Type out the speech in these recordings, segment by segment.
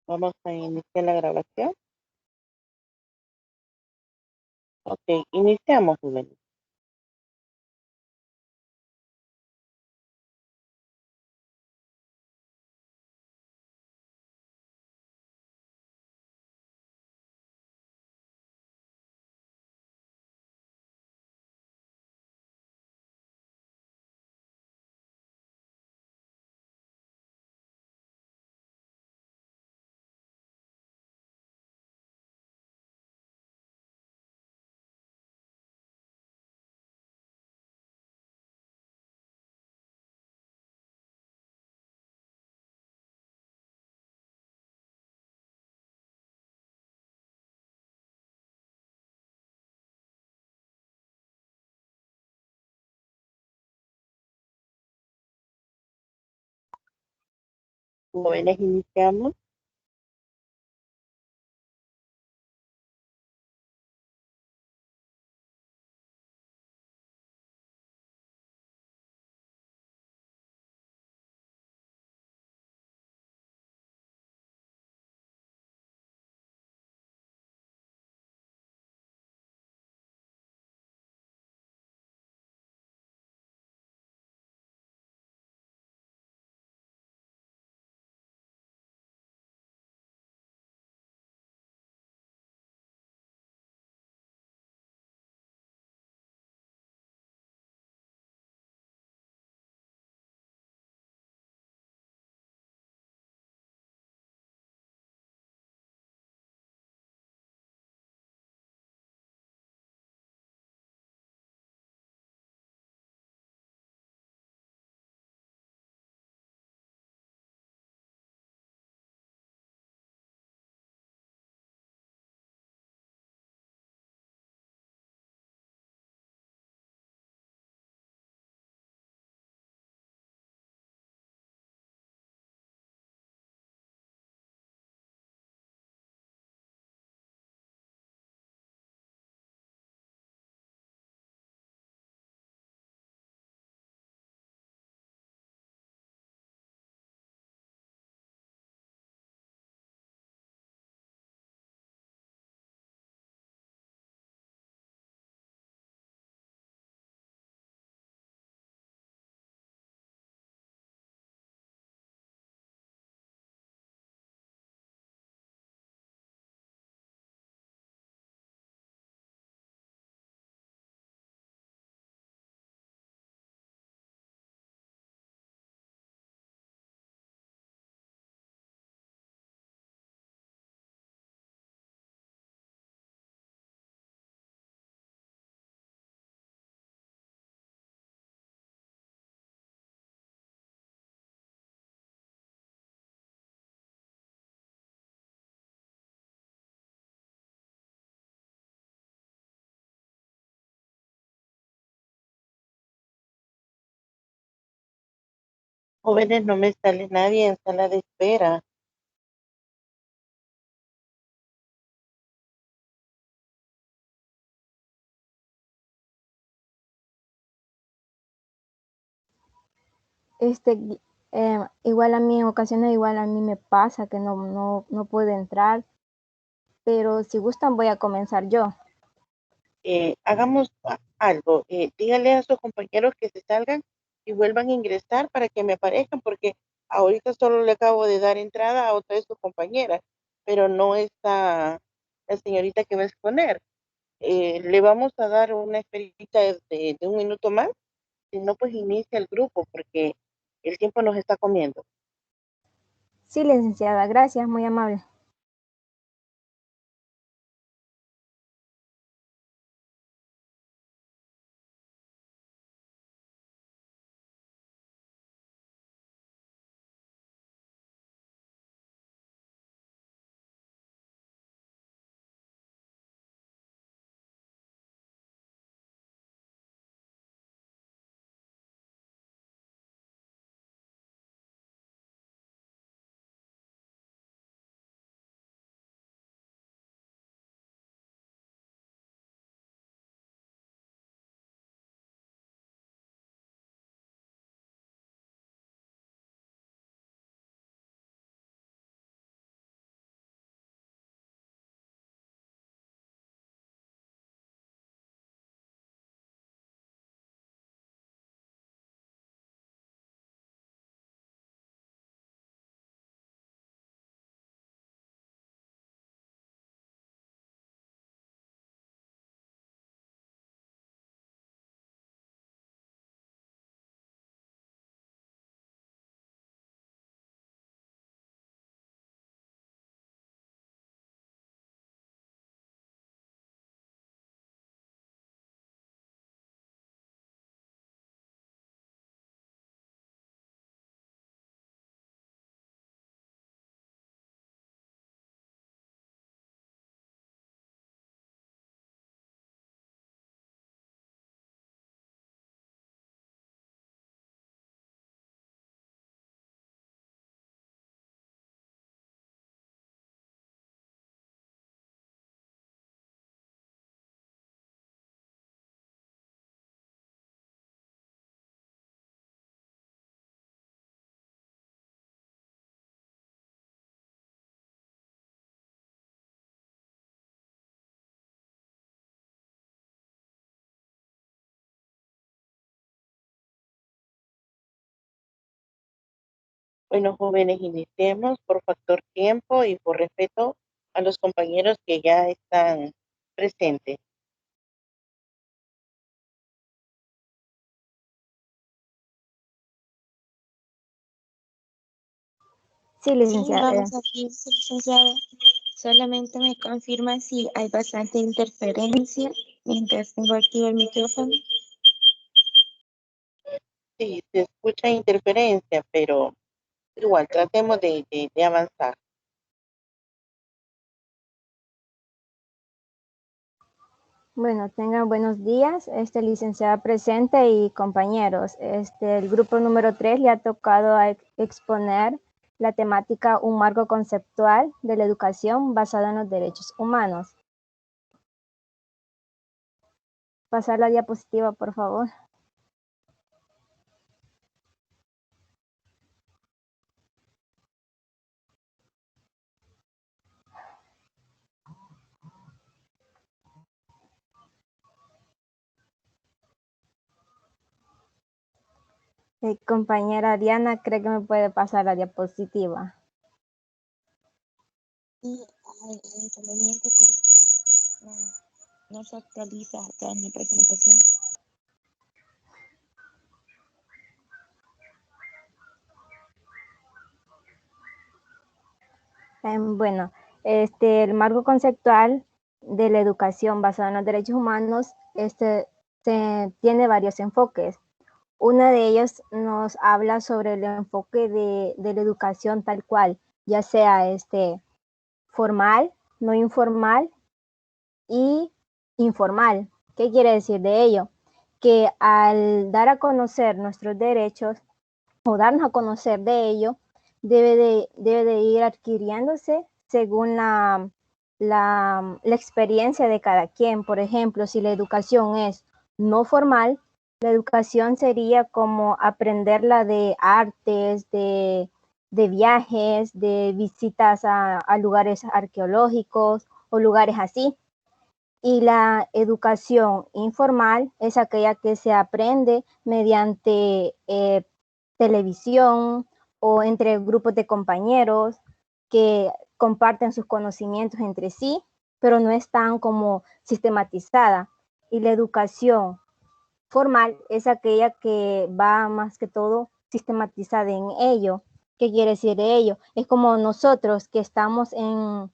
Vamos a iniciar la grabación. Ok, iniciamos, Juven. Jóvenes, iniciamos. Jóvenes, no me sale nadie en sala de espera. Este, igual a mí en ocasiones, igual a mí me pasa que no puedo entrar, pero si gustan voy a comenzar yo. Hagamos algo. Díganle a sus compañeros que se salgan y vuelvan a ingresar para que me aparezcan, porque ahorita solo le acabo de dar entrada a otra de sus compañeras, pero no está la señorita que va a exponer. Le vamos a dar una esperita de un minuto más, si no, pues inicia el grupo, porque el tiempo nos está comiendo. Sí, licenciada, gracias, muy amable. Bueno, jóvenes, iniciemos por factor tiempo y por respeto a los compañeros que ya están presentes. Sí, Sí, licenciada. vamos aquí, sí, licenciada. Solamente me confirma si hay bastante interferencia mientras tengo activo el micrófono. Sí, se escucha interferencia, pero igual tratemos de avanzar. Bueno, tengan buenos días, licenciada presente y compañeros. El grupo número 3 le ha tocado exponer la temática Un marco conceptual de la educación basada en los derechos humanos. Pasar la diapositiva, por favor. Compañera Diana, ¿cree que me puede pasar la diapositiva? Sí, hay inconveniente porque no se actualiza acá en mi presentación. Bueno, el marco conceptual de la educación basada en los derechos humanos tiene varios enfoques. Uno de ellos nos habla sobre el enfoque de la educación tal cual, ya sea formal, no informal y informal. ¿Qué quiere decir de ello? Que al dar a conocer nuestros derechos o darnos a conocer de ello, debe de ir adquiriéndose según la experiencia de cada quien. Por ejemplo, si la educación es no formal, la educación sería como aprenderla de artes, de viajes, de visitas a lugares arqueológicos o lugares así. Y la educación informal es aquella que se aprende mediante televisión o entre grupos de compañeros que comparten sus conocimientos entre sí, pero no es tan como sistematizada. Y la educación formal es aquella que va más que todo sistematizada en ello. ¿Qué quiere decir de ello? Es como nosotros que estamos en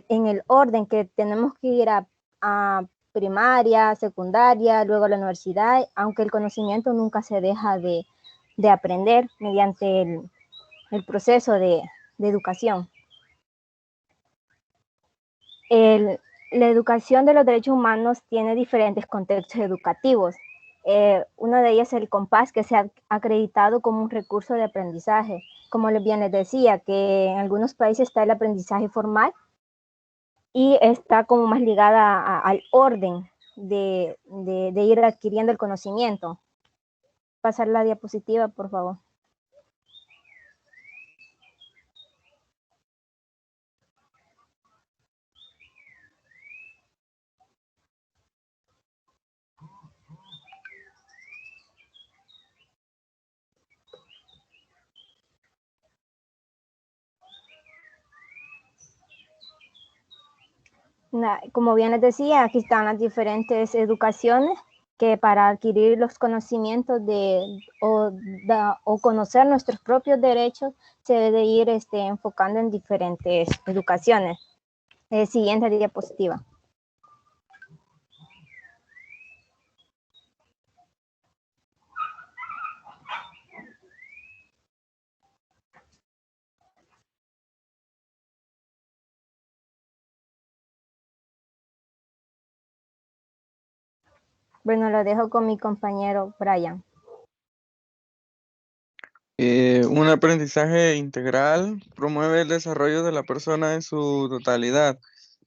el orden que tenemos que ir a primaria, secundaria, luego a la universidad, aunque el conocimiento nunca se deja de aprender mediante el proceso de educación. La educación de los derechos humanos tiene diferentes contextos educativos. Uno de ellos es el compás, que se ha acreditado como un recurso de aprendizaje. Como bien les decía, que en algunos países está el aprendizaje formal y está como más ligada al orden de ir adquiriendo el conocimiento. Pasar la diapositiva, por favor. Como bien les decía, aquí están las diferentes educaciones que para adquirir los conocimientos o conocer nuestros propios derechos se debe ir enfocando en diferentes educaciones. Siguiente diapositiva. Bueno, lo dejo con mi compañero Brian. Un aprendizaje integral promueve el desarrollo de la persona en su totalidad,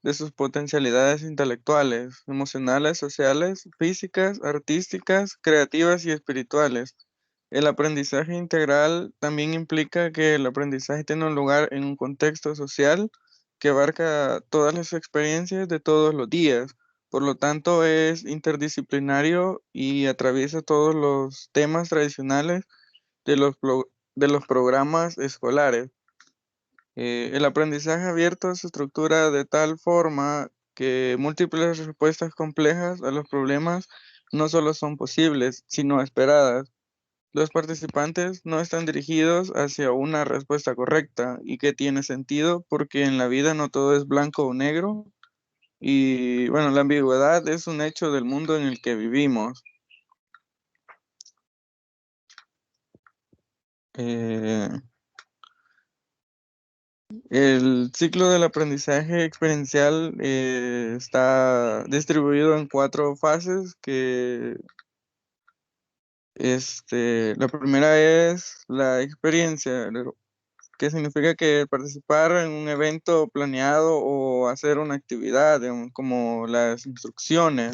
de sus potencialidades intelectuales, emocionales, sociales, físicas, artísticas, creativas y espirituales. El aprendizaje integral también implica que el aprendizaje tiene un lugar en un contexto social que abarca todas las experiencias de todos los días. Por lo tanto, es interdisciplinario y atraviesa todos los temas tradicionales de los de los programas escolares. El aprendizaje abierto se estructura de tal forma que múltiples respuestas complejas a los problemas no solo son posibles, sino esperadas. Los participantes no están dirigidos hacia una respuesta correcta y que tiene sentido porque en la vida no todo es blanco o negro y bueno, la ambigüedad es un hecho del mundo en el que vivimos. Eh, el ciclo del aprendizaje experiencial está distribuido en 4 fases la primera es la experiencia, que significa que participar en un evento planeado o hacer una actividad, como las instrucciones.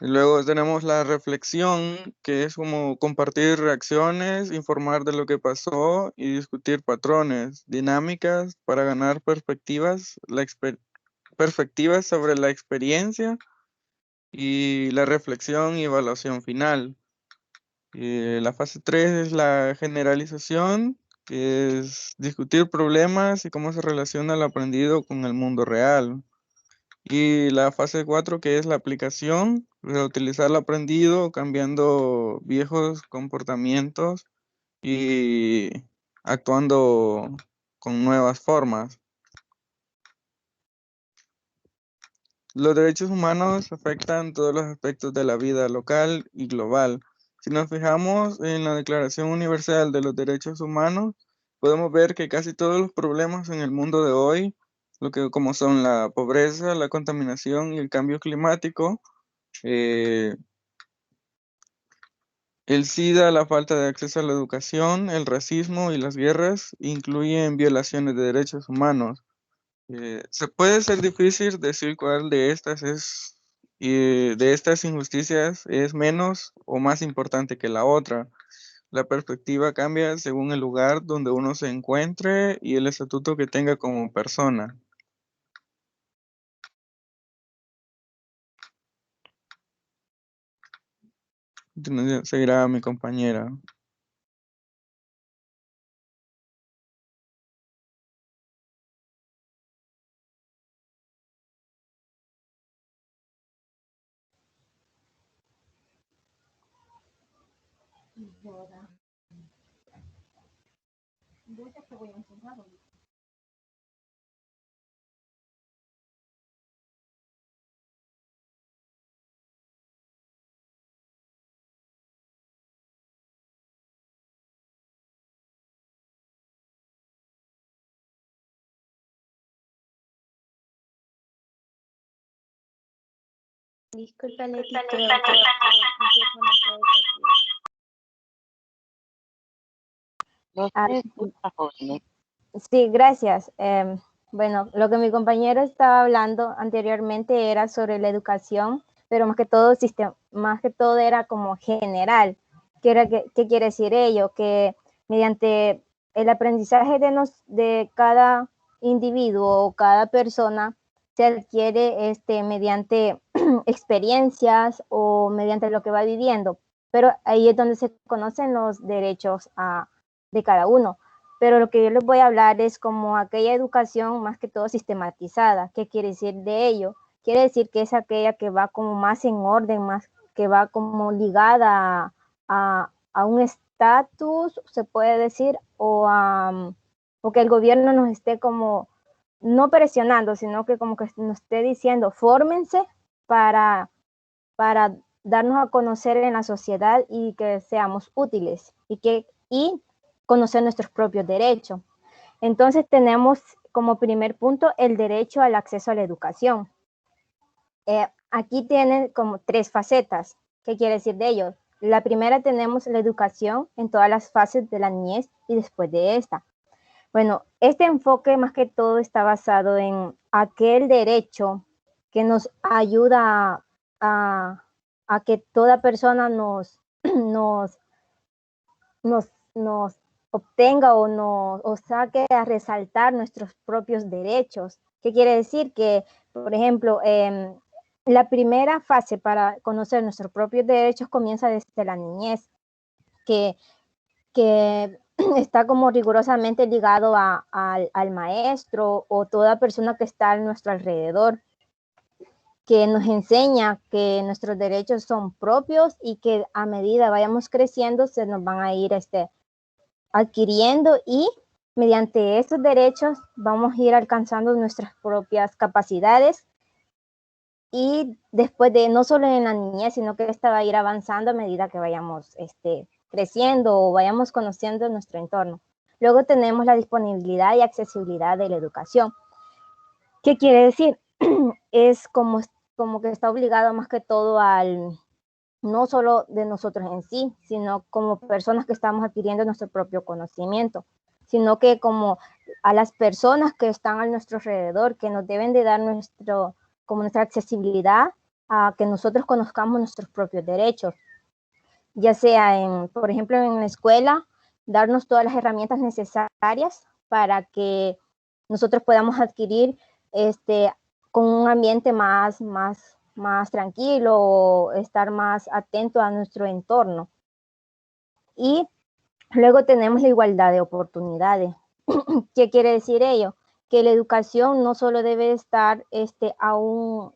Y luego tenemos la reflexión, que es como compartir reacciones, informar de lo que pasó y discutir patrones, dinámicas para ganar perspectivas, perspectivas sobre la experiencia y la reflexión y evaluación final. La fase 3 es la generalización, que es discutir problemas y cómo se relaciona el aprendido con el mundo real. Y la fase 4 que es la aplicación, reutilizar lo aprendido, cambiando viejos comportamientos y actuando con nuevas formas. Los derechos humanos afectan todos los aspectos de la vida local y global. Si nos fijamos en la Declaración Universal de los Derechos Humanos, podemos ver que casi todos los problemas en el mundo de hoy, como son la pobreza, la contaminación y el cambio climático, eh, el SIDA, la falta de acceso a la educación, el racismo y las guerras, incluyen violaciones de derechos humanos. Se puede ser difícil decir cuál de estas injusticias es menos o más importante que la otra. La perspectiva cambia según el lugar donde uno se encuentre y el estatuto que tenga como persona. Seguirá mi compañera. Disculpa, Leti, creo que tu micrófono está desactivado. No Ah, se escucha, jóvenes. sí, gracias. Bueno, lo que mi compañero estaba hablando anteriormente era sobre la educación, pero más que todo era como general. ¿Qué quiere decir ello? Que mediante el aprendizaje de cada individuo o cada persona se adquiere mediante experiencias o mediante lo que va viviendo, pero ahí es donde se conocen los derechos de cada uno. Pero lo que yo les voy a hablar es como aquella educación más que todo sistematizada. ¿Qué quiere decir de ello? Quiere decir que es aquella que va como más en orden, más que va como ligada a un estatus, se puede decir, o que el gobierno nos esté como no presionando, sino que como que nos esté diciendo, fórmense para darnos a conocer en la sociedad y que seamos útiles y conocer nuestros propios derechos. Entonces tenemos como primer punto el derecho al acceso a la educación. Aquí tienen como 3 facetas. ¿Qué quiere decir de ello? La primera tenemos la educación en todas las fases de la niñez y después de esta. Bueno, este enfoque más que todo está basado en aquel derecho que nos ayuda a que toda persona nos obtenga o saque a resaltar nuestros propios derechos. ¿Qué quiere decir? Que, por ejemplo, la primera fase para conocer nuestros propios derechos comienza desde la niñez, que está como rigurosamente ligado al maestro o toda persona que está a nuestro alrededor, que nos enseña que nuestros derechos son propios y que a medida vayamos creciendo se nos van a ir adquiriendo, y mediante estos derechos vamos a ir alcanzando nuestras propias capacidades, y después de, no solo en la niñez, sino que esta va a ir avanzando a medida que vayamos creciendo o vayamos conociendo nuestro entorno. Luego tenemos la disponibilidad y accesibilidad de la educación. ¿Qué quiere decir? Es como que está obligado más que todo no solo de nosotros en sí, sino como personas que estamos adquiriendo nuestro propio conocimiento, sino que como a las personas que están a nuestro alrededor, que nos deben de dar como nuestra accesibilidad a que nosotros conozcamos nuestros propios derechos, ya sea por ejemplo, en la escuela, darnos todas las herramientas necesarias para que nosotros podamos adquirir con un ambiente más tranquilo, o estar más atento a nuestro entorno. Y luego tenemos la igualdad de oportunidades. ¿Qué quiere decir ello? Que la educación no solo debe estar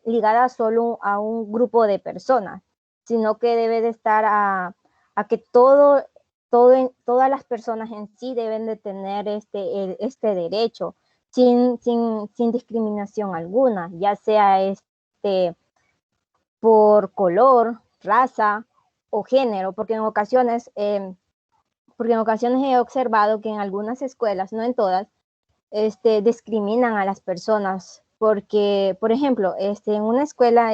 ligada solo a un grupo de personas, sino que debe de estar a que todas las personas en sí deben de tener este derecho sin discriminación alguna, ya sea por color, raza o género, porque en ocasiones he observado que en algunas escuelas, no en todas, discriminan a las personas, porque, por ejemplo, en una escuela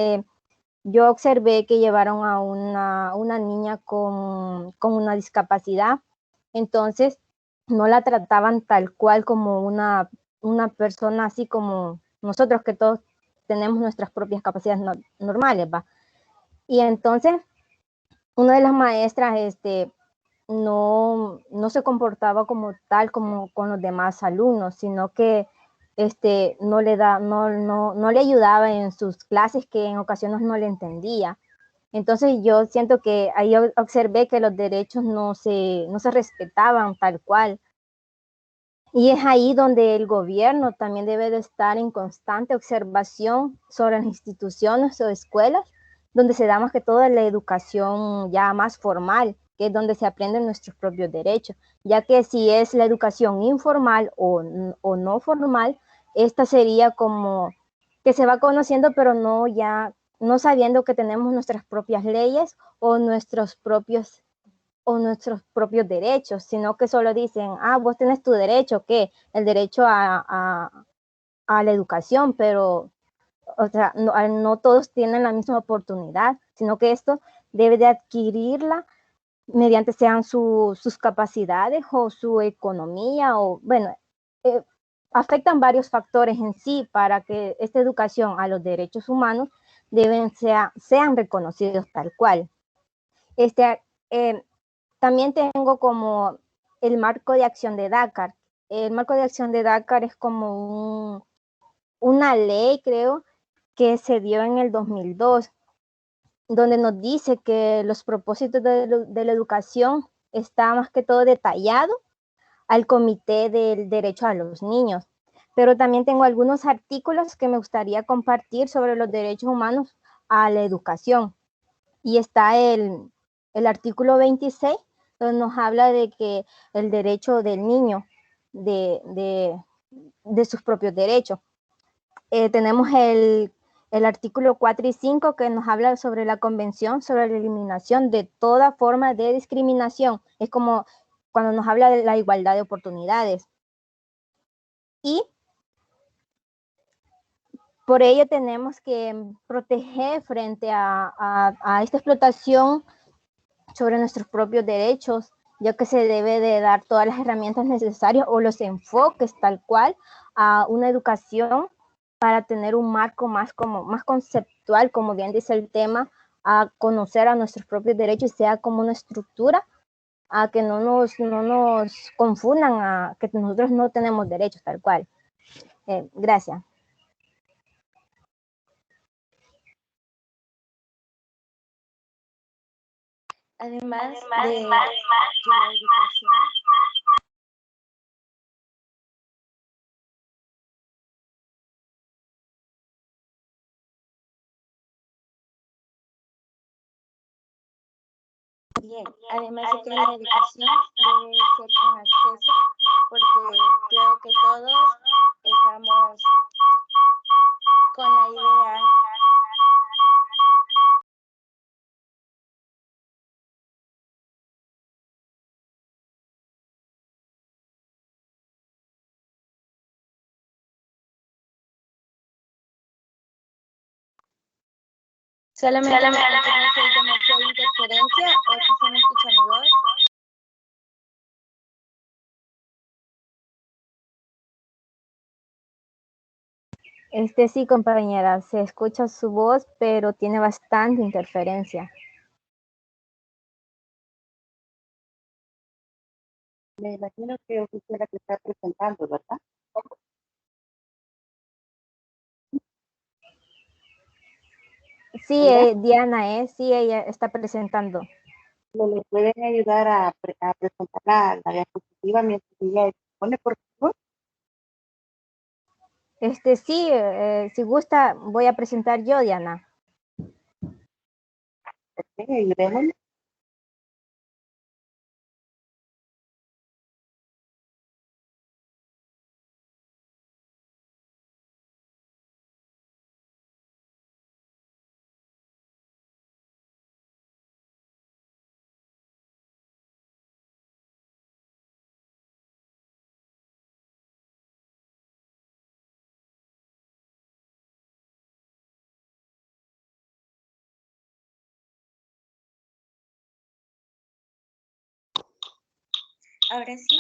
yo observé que llevaron a una niña con una discapacidad, entonces no la trataban tal cual como una persona así como nosotros, que todos tenemos nuestras propias capacidades normales, ¿va? Y entonces una de las maestras no se comportaba como tal como con los demás alumnos, sino que no le ayudaba en sus clases, que en ocasiones no le entendía. Entonces yo siento que ahí observé que los derechos no se respetaban tal cual. Y es ahí donde el gobierno también debe de estar en constante observación sobre las instituciones o escuelas, donde se da más que todo la educación ya más formal, que es donde se aprenden nuestros propios derechos, ya que si es la educación informal o no formal, esta sería como que se va conociendo, pero no sabiendo que tenemos nuestras propias leyes o nuestros propios derechos, sino que solo dicen, vos tenés tu derecho, ¿qué? El derecho a la educación, pero o sea, no todos tienen la misma oportunidad, sino que esto debe de adquirirla mediante sean sus capacidades o su economía, o bueno, afectan varios factores en sí para que esta educación a los derechos humanos sean reconocidos tal cual. Eh, También tengo como el marco de acción de Dakar. El marco de acción de Dakar es como una ley, creo, que se dio en el 2002, donde nos dice que los propósitos de la educación está más que todo detallado al Comité del Derecho a los Niños. Pero también tengo algunos artículos que me gustaría compartir sobre los derechos humanos a la educación. Y está el artículo 26, donde nos habla de que el derecho del niño de sus propios derechos. Tenemos el artículo 4 y 5, que nos habla sobre la Convención sobre la eliminación de toda forma de discriminación. Es como cuando nos habla de la igualdad de oportunidades. Y por ello tenemos que proteger frente a esta explotación sobre nuestros propios derechos, ya que se debe de dar todas las herramientas necesarias o los enfoques tal cual a una educación para tener un marco más conceptual, como bien dice el tema, a conocer a nuestros propios derechos, sea como una estructura, a que no nos confundan a que nosotros no tenemos derechos tal cual. Gracias. Además de que la educación Bien, además de que la educación debe ser con acceso, porque creo que todos estamos con la idea solamente me confirmo si hay demasiada interferencia o si se me escucha mi voz. Sí, compañera, se escucha su voz, pero tiene bastante interferencia. Me imagino que usted es la que está presentando, ¿verdad? Sí, Mira, Diana, sí, ella está presentando. ¿le pueden ayudar a presentar la diapositiva mientras ella expone, por favor? Sí, si gusta, voy a presentar yo, Diana. Ok, ayudémosle. Ahora sí.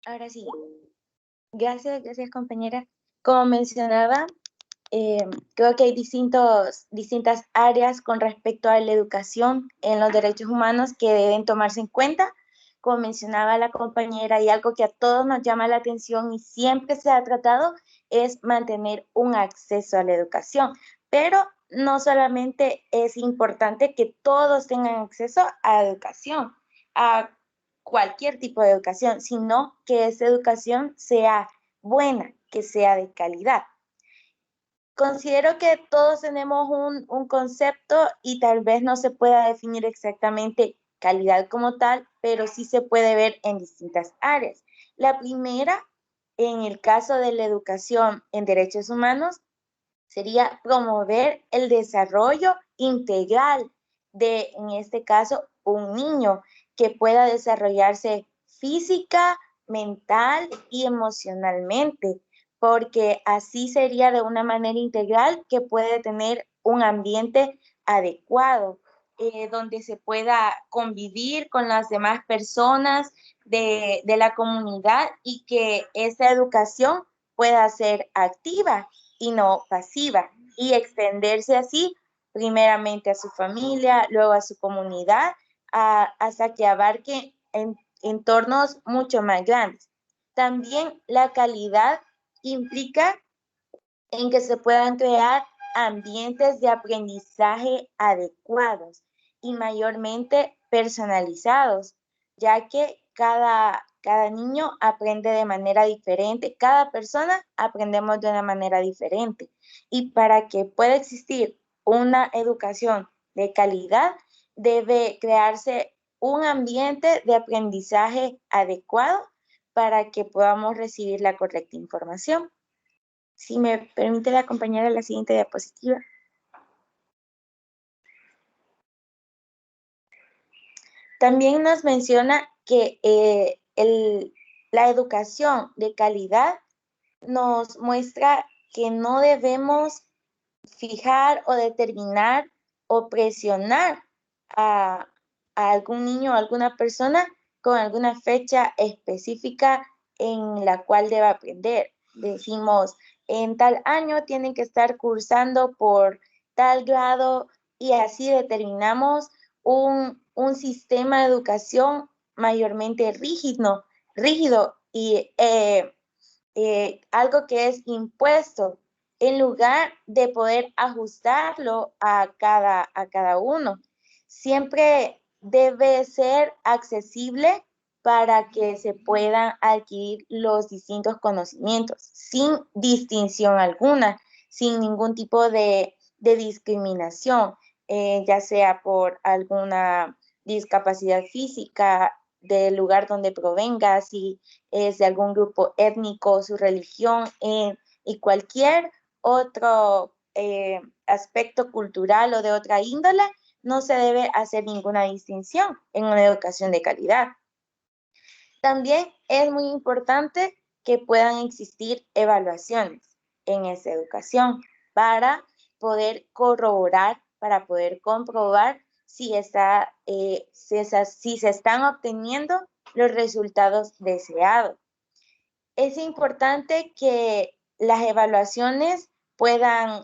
Ahora sí. Gracias, compañera. Como mencionaba, creo que hay distintas áreas con respecto a la educación en los derechos humanos que deben tomarse en cuenta. Como mencionaba la compañera, y algo que a todos nos llama la atención y siempre se ha tratado es mantener un acceso a la educación. Pero no solamente es importante que todos tengan acceso a educación, a cualquier tipo de educación, sino que esa educación sea buena, que sea de calidad. Considero que todos tenemos un concepto y tal vez no se pueda definir exactamente calidad como tal, pero sí se puede ver en distintas áreas. La primera, en el caso de la educación en derechos humanos, sería promover el desarrollo integral de, en este caso, un niño que pueda desarrollarse física, mental y emocionalmente, porque así sería de una manera integral que puede tener un ambiente adecuado, donde se pueda convivir con las demás personas de la comunidad y que esa educación pueda ser activa y no pasiva, y extenderse así primeramente a su familia, luego a su comunidad, hasta que abarque en entornos mucho más grandes. También la calidad implica en que se puedan crear ambientes de aprendizaje adecuados y mayormente personalizados, ya que cada niño aprende de manera diferente, cada persona aprendemos de una manera diferente. Y para que pueda existir una educación de calidad, debe crearse un ambiente de aprendizaje adecuado para que podamos recibir la correcta información. Si me permite la compañera la siguiente diapositiva. También nos menciona que la educación de calidad nos muestra que no debemos fijar o determinar o presionar a, a algún niño o alguna persona con alguna fecha específica en la cual deba aprender. Decimos, en tal año tienen que estar cursando por tal grado y así determinamos un sistema de educación mayormente rígido y algo que es impuesto en lugar de poder ajustarlo a cada uno. Siempre debe ser accesible para que se puedan adquirir los distintos conocimientos sin distinción alguna, sin ningún tipo de discriminación, ya sea por alguna discapacidad física, del lugar donde provenga, si es de algún grupo étnico, su religión, y cualquier otro aspecto cultural o de otra índole, no se debe hacer ninguna distinción en una educación de calidad. También es muy importante que puedan existir evaluaciones en esa educación para poder corroborar, para poder comprobar si se están obteniendo los resultados deseados. Es importante que las evaluaciones puedan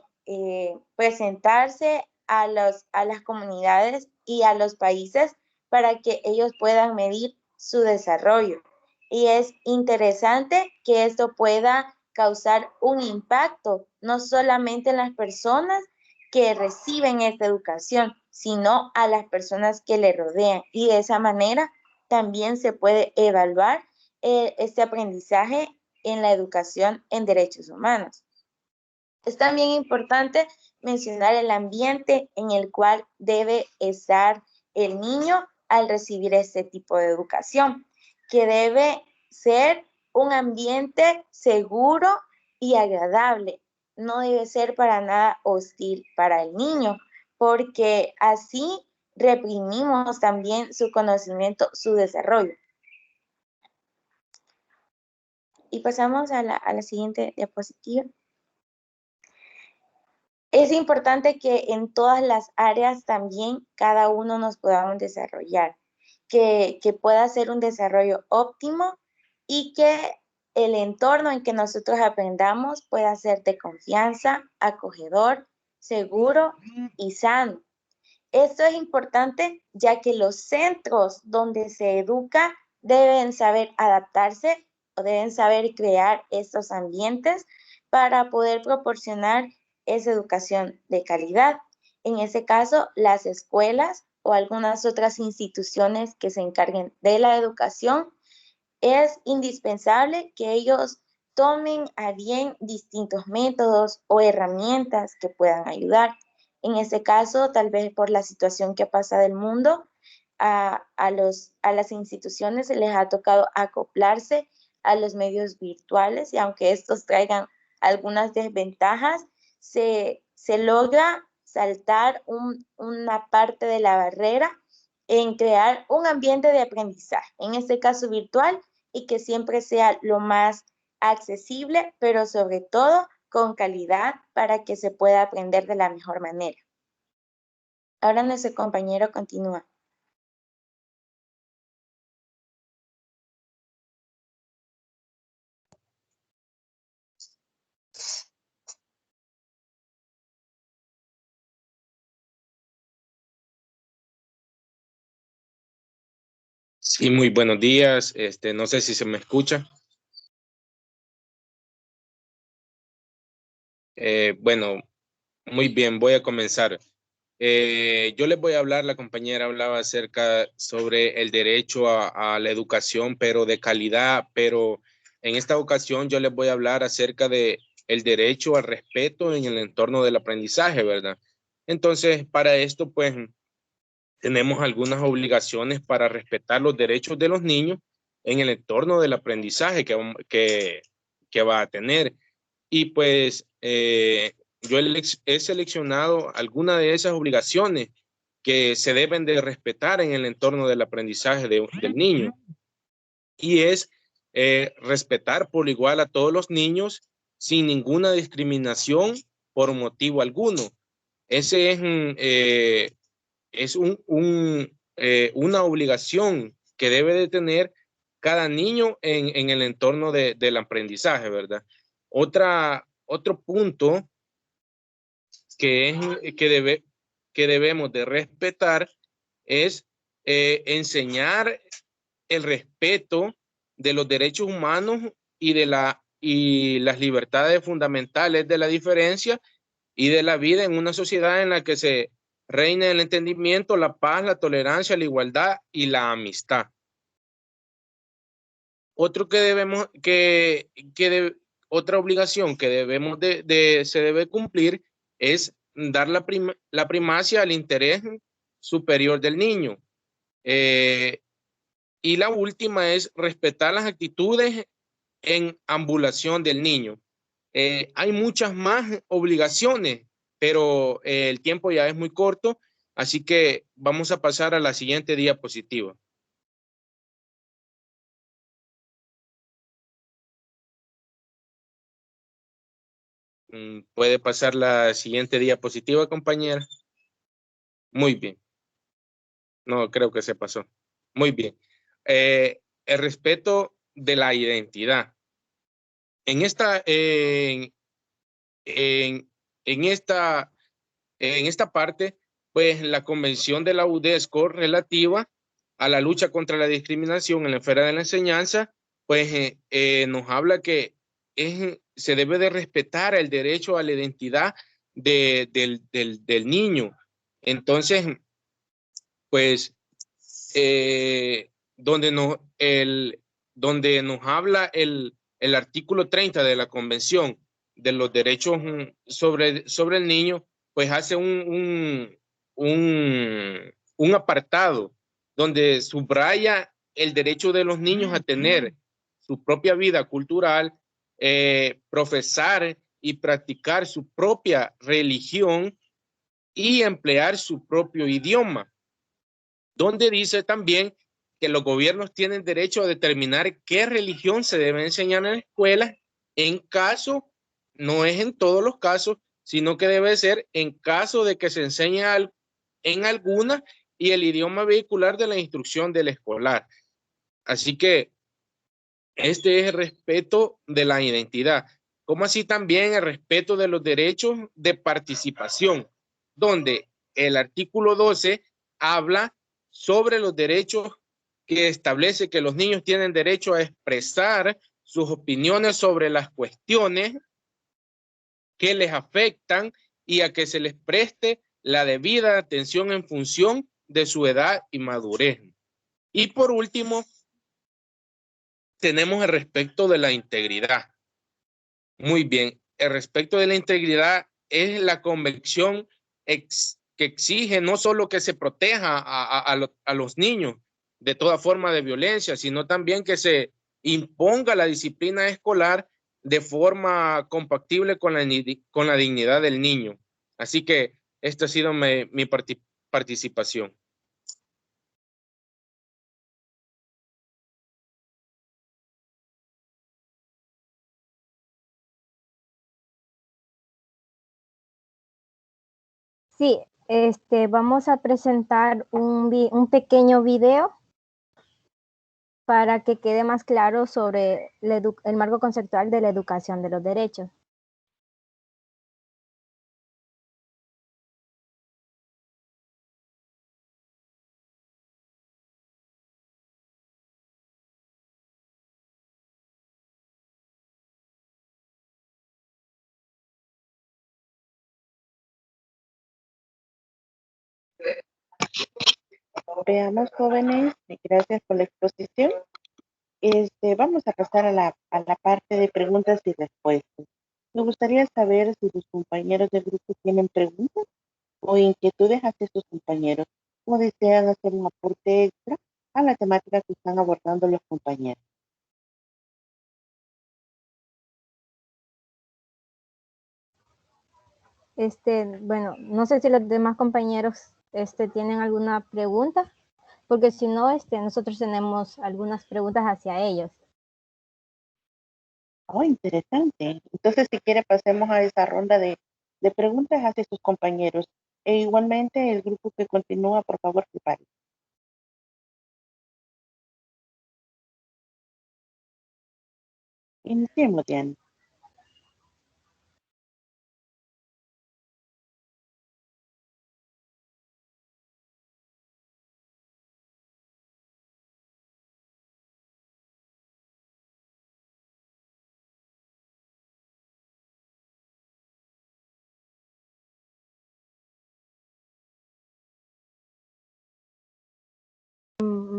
presentarse a las comunidades y a los países para que ellos puedan medir su desarrollo. Y es interesante que esto pueda causar un impacto, no solamente en las personas que reciben esta educación, sino a las personas que le rodean. Y de esa manera también se puede evaluar este aprendizaje en la educación en derechos humanos. Es también importante mencionar el ambiente en el cual debe estar el niño al recibir este tipo de educación, que debe ser un ambiente seguro y agradable. No debe ser para nada hostil para el niño, porque así reprimimos también su conocimiento, su desarrollo. Y pasamos a la siguiente diapositiva. Es importante que en todas las áreas también cada uno nos podamos desarrollar, que pueda ser un desarrollo óptimo y que el entorno en que nosotros aprendamos pueda ser de confianza, acogedor, seguro y sano. Esto es importante ya que los centros donde se educa deben saber adaptarse o deben saber crear estos ambientes para poder proporcionar esa educación de calidad. En ese caso, las escuelas o algunas otras instituciones que se encarguen de la educación, es indispensable que ellos tomen a bien distintos métodos o herramientas que puedan ayudar. En ese caso, tal vez por la situación que pasa del mundo, a las instituciones se les ha tocado acoplarse a los medios virtuales y aunque estos traigan algunas desventajas, se logra saltar una parte de la barrera en crear un ambiente de aprendizaje, en este caso virtual, y que siempre sea lo más accesible, pero sobre todo con calidad para que se pueda aprender de la mejor manera. Ahora nuestro compañero continúa. Sí, muy buenos días. No sé si se me escucha. Bueno, muy bien, voy a comenzar. Yo les voy a hablar, la compañera hablaba acerca sobre el derecho a la educación, pero de calidad, pero en esta ocasión yo les voy a hablar acerca de el derecho al respeto en el entorno del aprendizaje, ¿verdad? Entonces, para esto, pues, tenemos algunas obligaciones para respetar los derechos de los niños en el entorno del aprendizaje que va a tener. Y pues yo he seleccionado algunas de esas obligaciones que se deben de respetar en el entorno del aprendizaje del niño. Y es respetar por igual a todos los niños sin ninguna discriminación por motivo alguno. Ese es una obligación que debe de tener cada niño en el entorno del aprendizaje, ¿verdad? Otro punto que debemos de respetar es enseñar el respeto de los derechos humanos y de y las libertades fundamentales de la diferencia y de la vida en una sociedad en la que se reina el entendimiento, la paz, la tolerancia, la igualdad y la amistad. Otro que debemos, otra obligación que debemos se debe cumplir es dar la primacia al interés superior del niño. Y la última es respetar las actitudes en ambulación del niño. Hay muchas más obligaciones, pero el tiempo ya es muy corto, así que vamos a pasar a la siguiente diapositiva. ¿Puede pasar la siguiente diapositiva, compañera? Muy bien. No, creo que se pasó. Muy bien. El respeto de la identidad. En esta, en esta parte, pues la Convención de la UNESCO relativa a la lucha contra la discriminación en la esfera de la enseñanza, pues nos habla que se debe de respetar el derecho a la identidad del niño. Entonces, pues, donde nos habla el artículo 30 de la Convención de los Derechos sobre el Niño, pues hace un apartado donde subraya el derecho de los niños a tener su propia vida cultural, profesar y practicar su propia religión y emplear su propio idioma, donde dice también que los gobiernos tienen derecho a determinar qué religión se debe enseñar en la escuela, en caso, no es en todos los casos, sino que debe ser en caso de que se enseñe en alguna y el idioma vehicular de la instrucción del escolar. Así que este es el respeto de la identidad, como así también el respeto de los derechos de participación, donde el artículo 12 habla sobre los derechos que establece que los niños tienen derecho a expresar sus opiniones sobre las cuestiones que les afectan y a que se les preste la debida atención en función de su edad y madurez. Y por último, tenemos el respecto de la integridad. Muy bien, el respecto de la integridad es la convicción que exige no solo que se proteja a los niños de toda forma de violencia, sino también que se imponga la disciplina escolar de forma compatible con la dignidad del niño. Así que esta ha sido mi participación. Sí, vamos a presentar un pequeño video para que quede más claro sobre el marco conceptual de la educación de los derechos. Veamos, jóvenes, gracias por la exposición. Vamos a pasar a la parte de preguntas y respuestas. Me gustaría saber si sus compañeros del grupo tienen preguntas o inquietudes hacia sus compañeros o desean hacer un aporte extra a la temática que están abordando los compañeros. Bueno, no sé si los demás compañeros tienen alguna pregunta, porque si no, nosotros tenemos algunas preguntas hacia ellos. Oh, interesante. Entonces, si quiere, pasemos a esa ronda de preguntas hacia sus compañeros. E igualmente, el grupo que continúa, por favor, prepare. Iniciemos, Diana.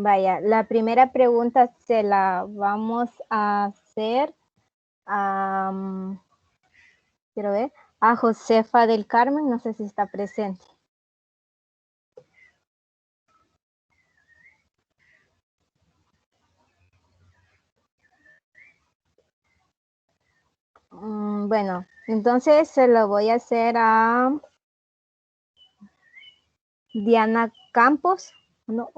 Vaya, la primera pregunta se la vamos a hacer a, quiero ver, a Josefa del Carmen, no sé si está presente. Bueno, entonces se lo voy a hacer a Diana Campos. No,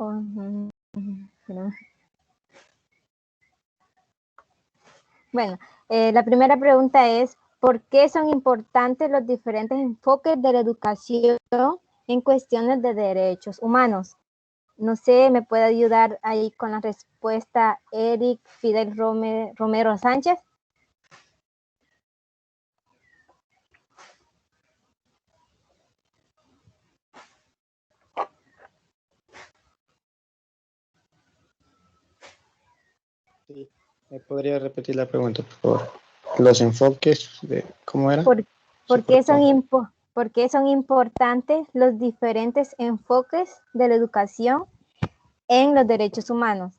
espérame. Bueno, la primera pregunta es, ¿por qué son importantes los diferentes enfoques de la educación en cuestiones de derechos humanos? No sé, ¿me puede ayudar ahí con la respuesta Eric Fidel Romero Sánchez? Sí, ¿me podría repetir la pregunta, por favor? Los enfoques, ¿cómo era? ¿Por Se qué cortó. por qué son importantes los diferentes enfoques de la educación en los derechos humanos?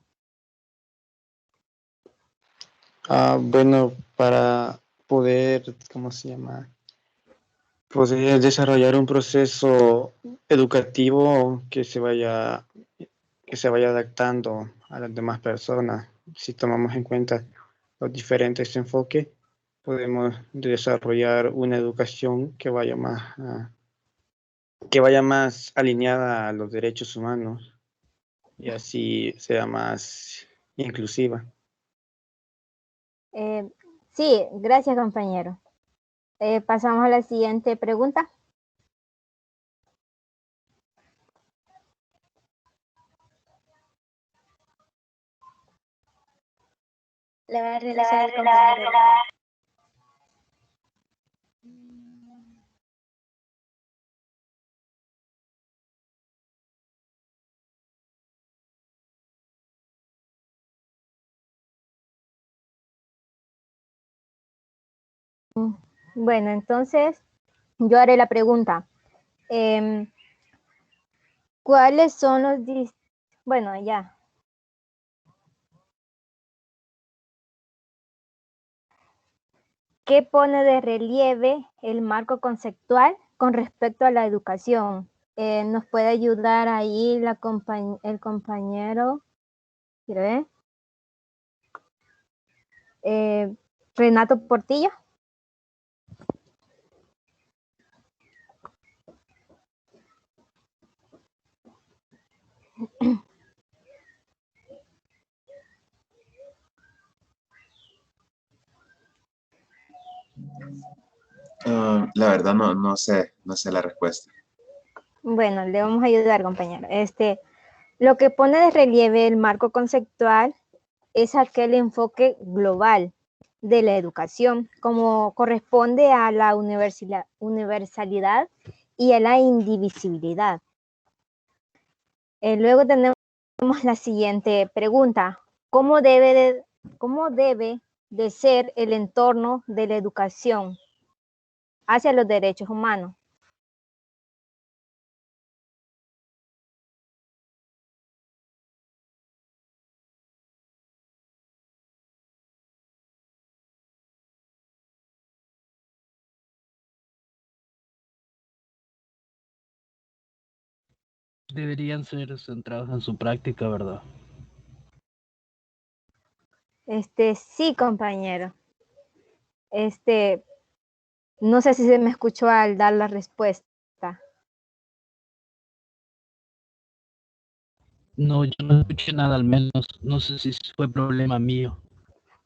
Bueno, para poder, ¿cómo se llama? Poder desarrollar un proceso educativo que se vaya adaptando a las demás personas. Si tomamos en cuenta los diferentes enfoques, podemos desarrollar una educación que vaya más alineada a los derechos humanos y así sea más inclusiva. Sí, gracias, compañero. Pasamos a la siguiente pregunta. La va a realizar el compañero. Bueno, entonces yo haré la pregunta. ¿Cuáles son los... Bueno, ya. ¿Qué pone de relieve el marco conceptual con respecto a la educación? ¿Nos puede ayudar ahí el compañero? ¿Quiere ver? Renato Portillo. La verdad no sé la respuesta. Bueno, le vamos a ayudar, compañero. Lo que pone de relieve el marco conceptual es aquel enfoque global de la educación, como corresponde a la universalidad y a la indivisibilidad. Luego tenemos la siguiente pregunta. ¿Cómo debe de ser el entorno de la educación hacia los derechos humanos? Deberían ser centrados en su práctica, ¿verdad? Sí, compañero. No sé si se me escuchó al dar la respuesta. No, yo no escuché nada, al menos. No sé si fue problema mío.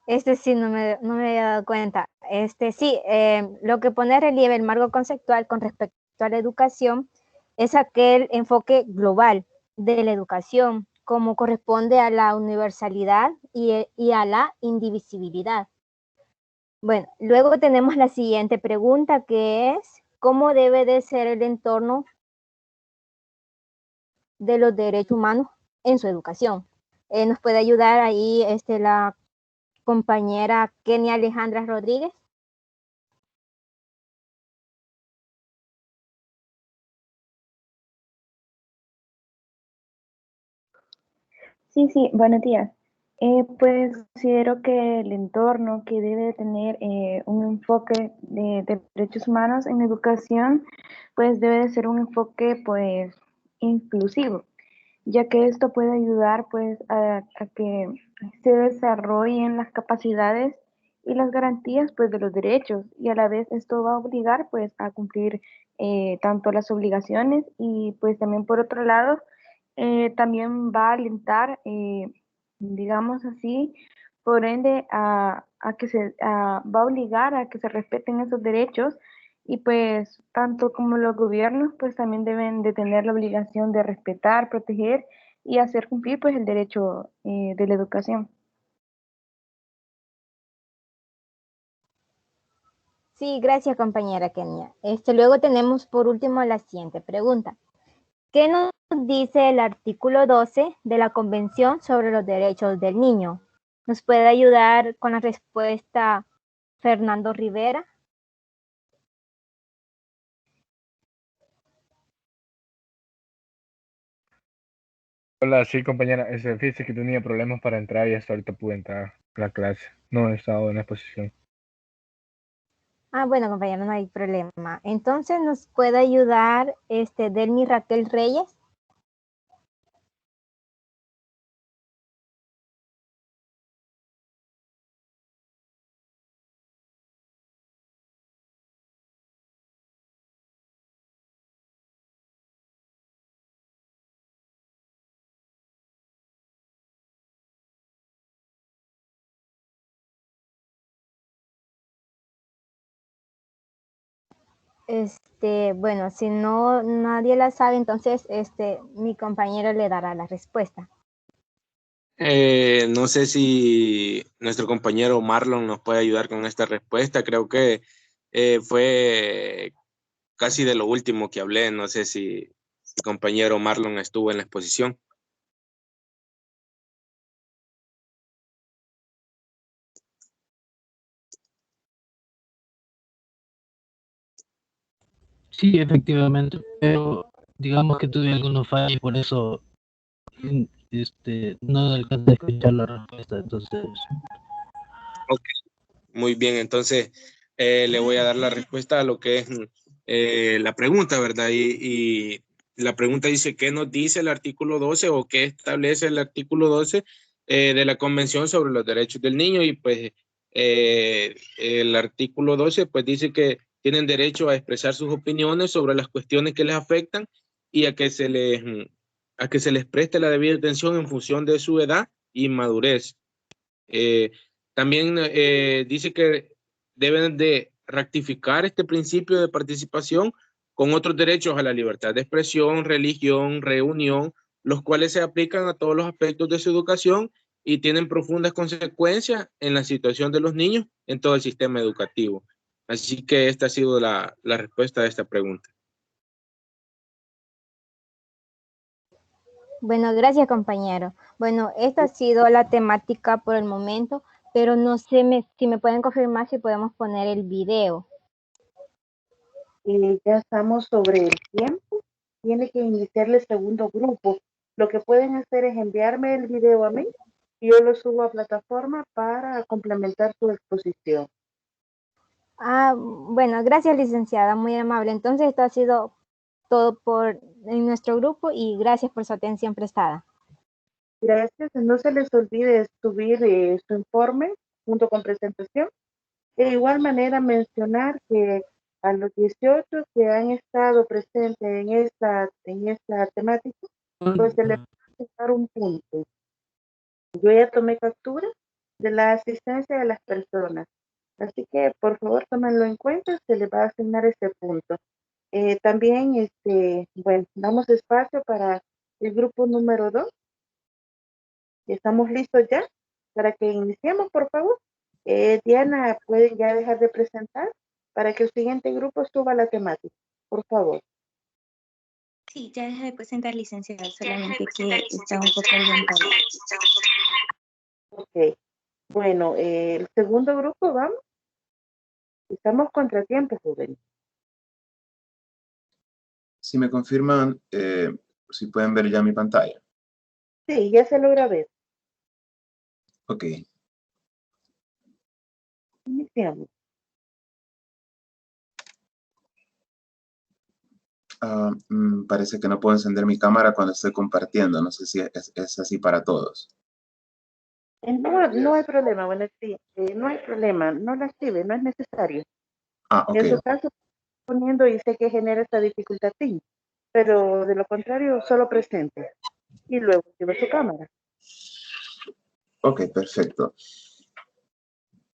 Sí, no me había dado cuenta. Sí, lo que pone en relieve el marco conceptual con respecto a la educación es aquel enfoque global de la educación, como corresponde a la universalidad y a la indivisibilidad. Bueno, luego tenemos la siguiente pregunta, que es, ¿cómo debe de ser el entorno de los derechos humanos en su educación? ¿Nos puede ayudar ahí la compañera Kenia Alejandra Rodríguez? Sí, buenos días. Pues considero que el entorno que debe de tener un enfoque de derechos humanos en educación, pues debe de ser un enfoque pues inclusivo, ya que esto puede ayudar pues a que se desarrollen las capacidades y las garantías pues de los derechos, y a la vez esto va a obligar pues a cumplir tanto las obligaciones, y pues también por otro lado también va a alentar, digamos así, por ende a que va a obligar a que se respeten esos derechos, y pues tanto como los gobiernos pues también deben de tener la obligación de respetar, proteger y hacer cumplir pues el derecho de la educación. Sí, gracias compañera Kenia. Luego tenemos por último la siguiente pregunta. ¿Qué nos dice el artículo 12 de la Convención sobre los Derechos del Niño? ¿Nos puede ayudar con la respuesta Fernando Rivera? Hola, sí, compañera. Fíjese que tenía problemas para entrar y hasta ahorita pude entrar a la clase. No he estado en la exposición. Ah, bueno, compañero, no hay problema. Entonces, ¿nos puede ayudar Delmi Raquel Reyes? Bueno, si no nadie la sabe, entonces mi compañero le dará la respuesta. No sé si nuestro compañero Marlon nos puede ayudar con esta respuesta. Creo que fue casi de lo último que hablé. No sé si el compañero Marlon estuvo en la exposición. Sí, efectivamente, pero digamos que tuve algunos fallos y por eso no alcancé a escuchar la respuesta. Entonces, Ok, muy bien, entonces le voy a dar la respuesta a lo que es la pregunta, ¿verdad? Y la pregunta dice, ¿qué nos dice el artículo 12 o qué establece el artículo 12 de la Convención sobre los Derechos del Niño? Y pues el artículo 12 pues dice que tienen derecho a expresar sus opiniones sobre las cuestiones que les afectan y a que se les preste la debida atención en función de su edad y madurez. Eh, También dice que deben de rectificar este principio de participación con otros derechos a la libertad de expresión, religión, reunión, los cuales se aplican a todos los aspectos de su educación y tienen profundas consecuencias en la situación de los niños en todo el sistema educativo. Así que esta ha sido la respuesta a esta pregunta. Bueno, gracias compañero. Bueno, esta ha sido la temática por el momento, pero no sé si me pueden confirmar si podemos poner el video. Ya estamos sobre el tiempo. Tiene que iniciar el segundo grupo. Lo que pueden hacer es enviarme el video a mí y yo lo subo a plataforma para complementar su exposición. Ah, bueno, gracias licenciada, muy amable. Entonces esto ha sido todo en nuestro grupo y gracias por su atención prestada. Gracias. No se les olvide subir su informe junto con presentación. De igual manera mencionar que a los 18 que han estado presentes en esta temática, pues se les va a dar un punto. Yo ya tomé captura de la asistencia de las personas, así que por favor tómenlo en cuenta, se les va a asignar ese punto. También, bueno, damos espacio para el grupo número 2. ¿Estamos listos ya para que iniciemos, por favor? Diana, ¿pueden ya dejar de presentar para que el siguiente grupo suba la temática? Por favor. Sí, ya deja de presentar, licenciada, solamente que está un poco orientado. Ok. Bueno, el segundo grupo, vamos. Estamos contratiempo, joven. Si me confirman, si pueden ver ya mi pantalla. Sí, ya se logra ver. Ok. Iniciamos. Parece que no puedo encender mi cámara cuando estoy compartiendo. No sé si es así para todos. No, no hay problema, bueno, sí, no hay problema, no la active, no es necesario. Ah, ok. En su caso, poniendo y sé que genera esta dificultad, sí, pero de lo contrario, solo presente y luego activa su cámara. Ok, perfecto.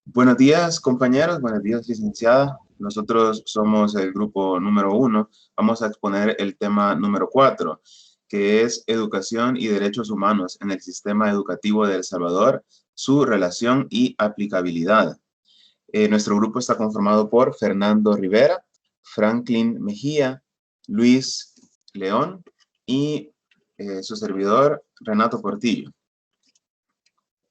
Buenos días, compañeros. Buenos días, licenciada. Nosotros somos el grupo número 1. Vamos a exponer el tema número 4, que es educación y derechos humanos en el sistema educativo de El Salvador, su relación y aplicabilidad. Nuestro grupo está conformado por Fernando Rivera, Franklin Mejía, Luis León y su servidor Renato Portillo.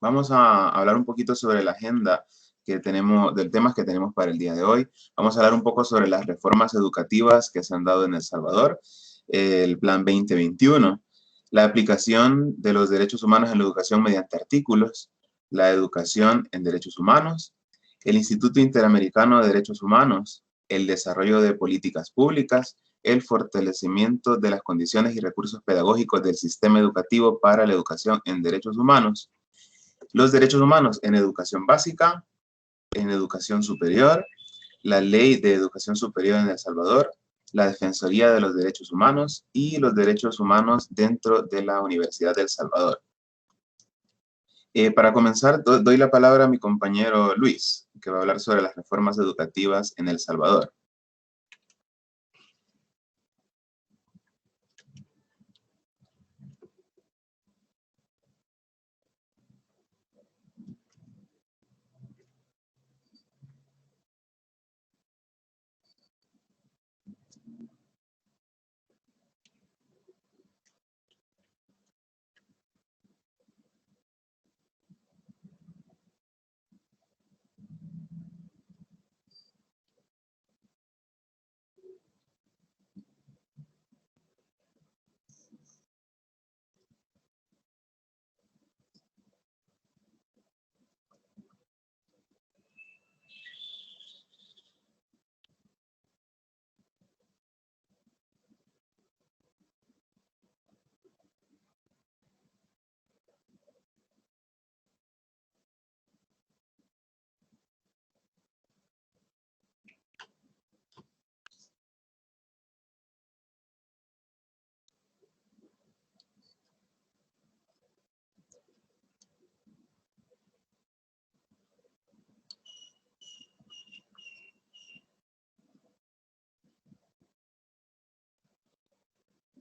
Vamos a hablar un poquito sobre la agenda que tenemos, del tema que tenemos para el día de hoy. Vamos a hablar un poco sobre las reformas educativas que se han dado en El Salvador, el Plan 2021, la aplicación de los derechos humanos en la educación mediante artículos, la educación en derechos humanos, el Instituto Interamericano de Derechos Humanos, el desarrollo de políticas públicas, el fortalecimiento de las condiciones y recursos pedagógicos del sistema educativo para la educación en derechos humanos, los derechos humanos en educación básica, en educación superior, la ley de educación superior en El Salvador, la Defensoría de los Derechos Humanos y los derechos humanos dentro de la Universidad de El Salvador. Para comenzar, doy la palabra a mi compañero Luis, que va a hablar sobre las reformas educativas en El Salvador.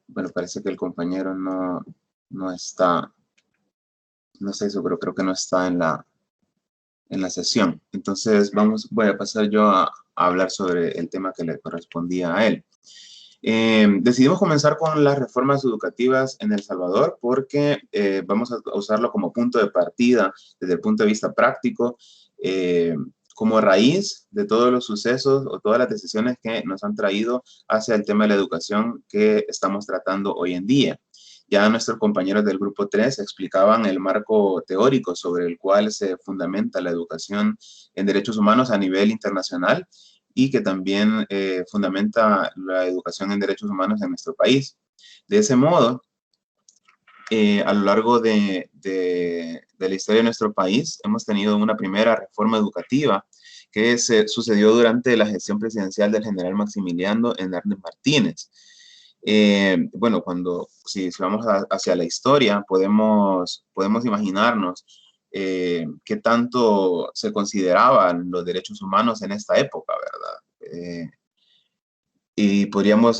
Bueno, parece que el compañero no está, no sé eso, pero creo que no está en la sesión. Entonces, voy a pasar yo a hablar sobre el tema que le correspondía a él. Decidimos comenzar con las reformas educativas en El Salvador porque vamos a usarlo como punto de partida desde el punto de vista práctico, como raíz de todos los sucesos o todas las decisiones que nos han traído hacia el tema de la educación que estamos tratando hoy en día. Ya nuestros compañeros del grupo 3 explicaban el marco teórico sobre el cual se fundamenta la educación en derechos humanos a nivel internacional y que también fundamenta la educación en derechos humanos en nuestro país. De ese modo, a lo largo de la historia de nuestro país, hemos tenido una primera reforma educativa que se sucedió durante la gestión presidencial del general Maximiliano Hernández Martínez. Bueno, si vamos hacia la historia, podemos imaginarnos qué tanto se consideraban los derechos humanos en esta época, ¿verdad? Y podríamos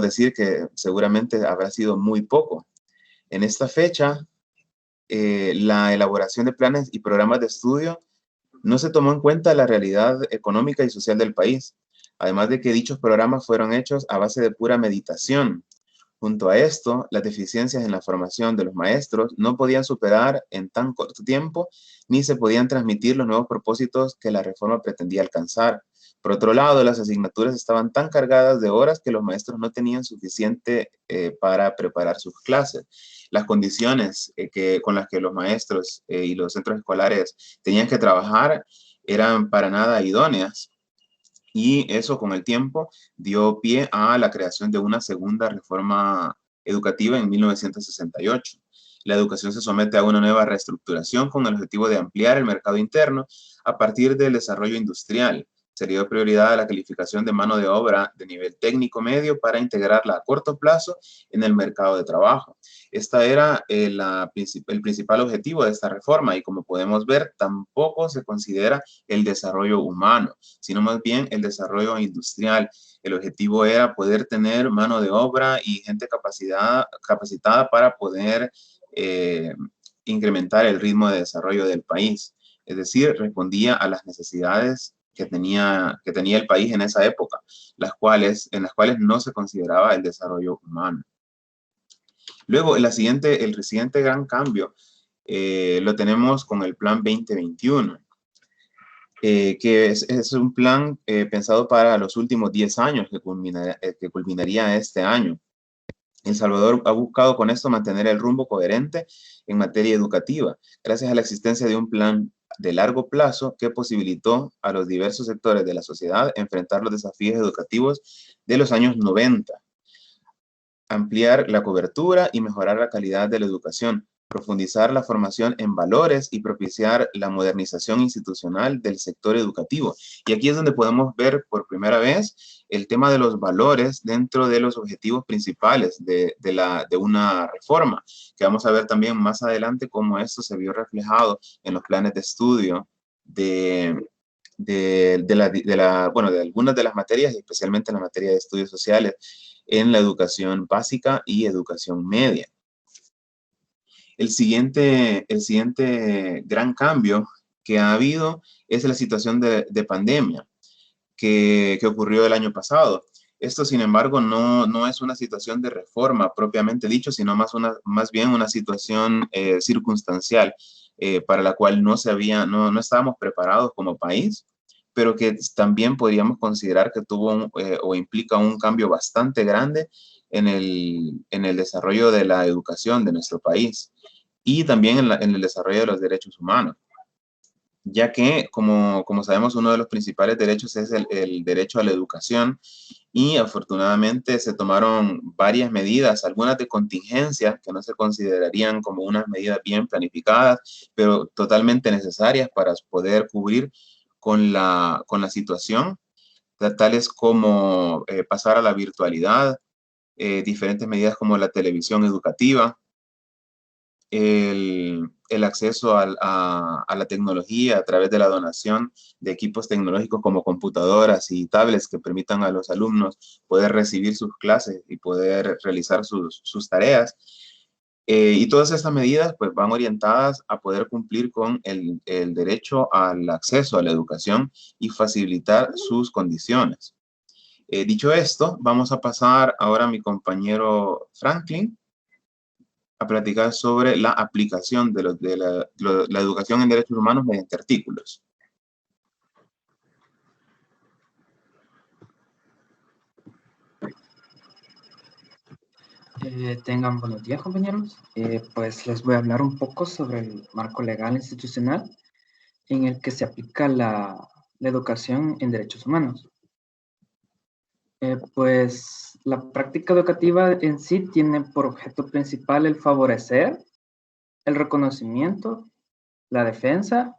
decir que seguramente habrá sido muy poco. En esta fecha, la elaboración de planes y programas de estudio no se tomó en cuenta la realidad económica y social del país, además de que dichos programas fueron hechos a base de pura meditación. Junto a esto, las deficiencias en la formación de los maestros no podían superar en tan corto tiempo, ni se podían transmitir los nuevos propósitos que la reforma pretendía alcanzar, Por otro lado, las asignaturas estaban tan cargadas de horas que los maestros no tenían suficiente para preparar sus clases. Las condiciones con las que los maestros y los centros escolares tenían que trabajar eran para nada idóneas. Y eso con el tiempo dio pie a la creación de una segunda reforma educativa en 1968. La educación se somete a una nueva reestructuración con el objetivo de ampliar el mercado interno a partir del desarrollo industrial. Se le dio prioridad a la calificación de mano de obra de nivel técnico medio para integrarla a corto plazo en el mercado de trabajo. Esta era el principal objetivo de esta reforma y, como podemos ver, tampoco se considera el desarrollo humano, sino más bien el desarrollo industrial. El objetivo era poder tener mano de obra y gente capacitada para poder incrementar el ritmo de desarrollo del país. Es decir, respondía a las necesidades que tenía el país en esa época, en las cuales no se consideraba el desarrollo humano. Luego, el siguiente gran cambio lo tenemos con el Plan 2021, que es un plan pensado para los últimos 10 años que culminaría este año. El Salvador ha buscado con esto mantener el rumbo coherente en materia educativa, gracias a la existencia de un plan de largo plazo que posibilitó a los diversos sectores de la sociedad enfrentar los desafíos educativos de los años 90, ampliar la cobertura y mejorar la calidad de la educación, profundizar la formación en valores y propiciar la modernización institucional del sector educativo. Y aquí es donde podemos ver por primera vez el tema de los valores dentro de los objetivos principales de una reforma, que vamos a ver también más adelante cómo esto se vio reflejado en los planes de estudio de algunas de las materias, especialmente en la materia de estudios sociales, en la educación básica y educación media. El siguiente gran cambio que ha habido es la situación de pandemia que ocurrió el año pasado. Esto, sin embargo, no es una situación de reforma propiamente dicho, sino más bien una situación circunstancial para la cual no estábamos preparados como país, pero que también podríamos considerar que tuvo o implica un cambio bastante grande en el desarrollo de la educación de nuestro país y también en el desarrollo de los derechos humanos, ya que, como sabemos, uno de los principales derechos es el derecho a la educación, y afortunadamente se tomaron varias medidas, algunas de contingencia que no se considerarían como unas medidas bien planificadas, pero totalmente necesarias para poder cubrir con la situación, tales como pasar a la virtualidad, diferentes medidas como la televisión educativa, el acceso a la tecnología a través de la donación de equipos tecnológicos como computadoras y tablets que permitan a los alumnos poder recibir sus clases y poder realizar sus tareas. Y todas estas medidas pues van orientadas a poder cumplir con el derecho al acceso a la educación y facilitar sus condiciones. Dicho esto, vamos a pasar ahora a mi compañero Franklin a platicar sobre la aplicación de la educación en derechos humanos mediante artículos. Tengan buenos días, compañeros. Pues les voy a hablar un poco sobre el marco legal institucional en el que se aplica la educación en derechos humanos. Pues la práctica educativa en sí tiene por objeto principal el favorecer, el reconocimiento, la defensa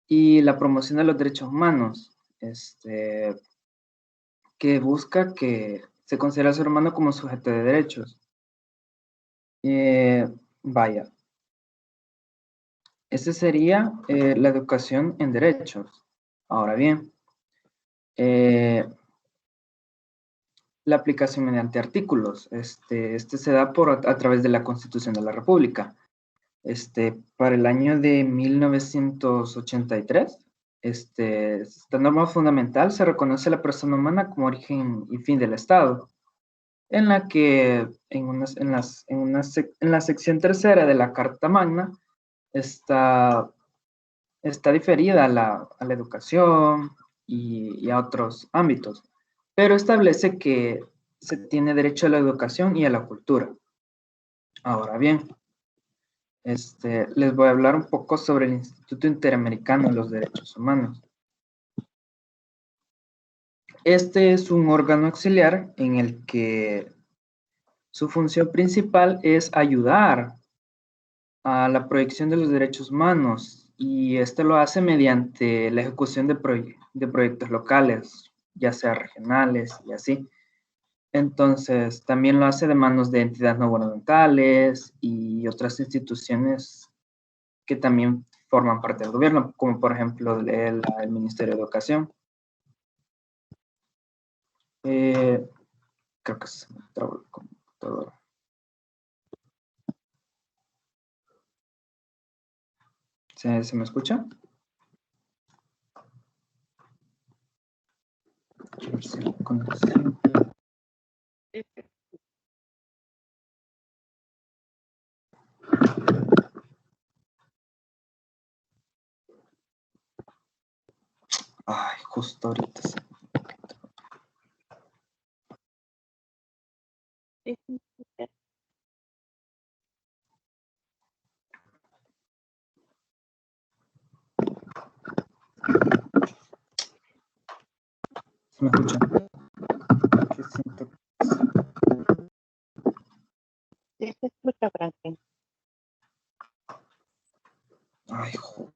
y la promoción de los derechos humanos, que busca que se considere al ser humano como sujeto de derechos. Vaya, esa sería la educación en derechos. Ahora bien, la aplicación mediante artículos. Este se da a través de la Constitución de la República. Para el año de 1983, esta norma fundamental se reconoce a la persona humana como origen y fin del Estado, en la que en la sección tercera de la Carta Magna está diferida a la educación, y a otros ámbitos, pero establece que se tiene derecho a la educación y a la cultura. Ahora bien, les voy a hablar un poco sobre el Instituto Interamericano de los Derechos Humanos. Este es un órgano auxiliar en el que su función principal es ayudar a la proyección de los derechos humanos, y lo hace mediante la ejecución de proyectos locales, ya sea regionales y así. Entonces, también lo hace de manos de entidades no gubernamentales y otras instituciones que también forman parte del gobierno, como por ejemplo el Ministerio de Educación. Creo que se me trabó el computador. ¿Se me escucha? A ver si la conexión. Ay, justo ahorita se... ¿Se me escucha? Que siento... Sí, se escucha, Franklin. Ay, joder.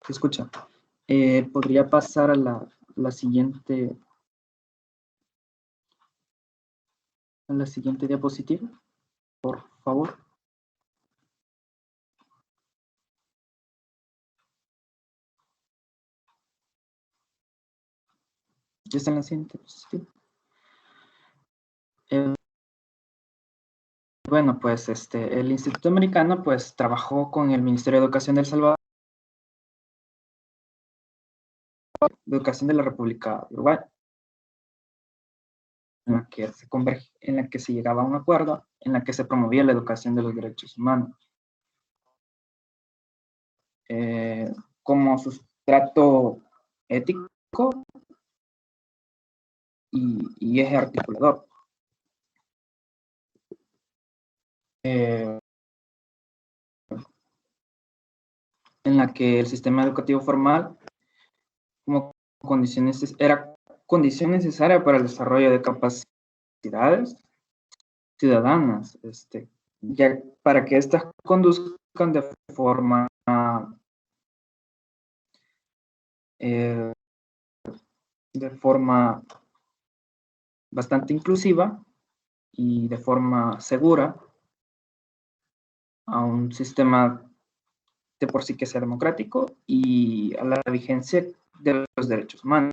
¿Se escucha? ¿Podría pasar a la siguiente diapositiva, por favor? Ya está en la siguiente diapositiva. Bueno, pues el Instituto Americano pues trabajó con el Ministerio de Educación de El Salvador, de Educación de la República de Uruguay, en la que se llegaba a un acuerdo, en la que se promovía la educación de los derechos humanos. Como sustrato ético y eje articulador. En la que el sistema educativo formal como era condición necesaria para el desarrollo de capacidades ciudadanas, ya para que éstas conduzcan de forma bastante inclusiva y de forma segura a un sistema de por sí que sea democrático y a la vigencia de los derechos humanos.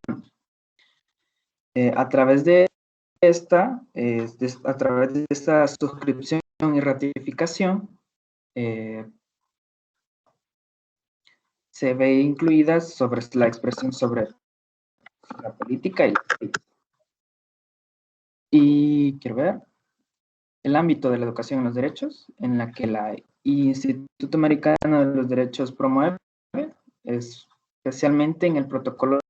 A través de esta suscripción y ratificación, se ve incluida sobre la expresión sobre la política y quiero ver el ámbito de la educación y los derechos, en la que el Instituto Americano de los Derechos promueve, especialmente en el protocolo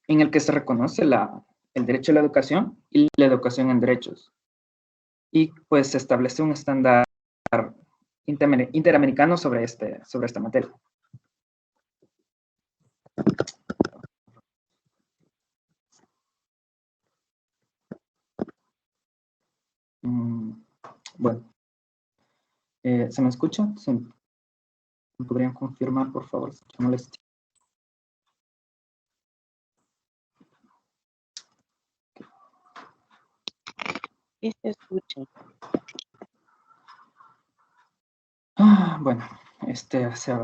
en el que se reconoce el derecho a la educación y la educación en derechos. Y pues se establece un estándar interamericano sobre esta materia. Bueno, ¿se me escucha? ¿Se me podrían confirmar, por favor? Si no les... Sí, se escucha. Bueno,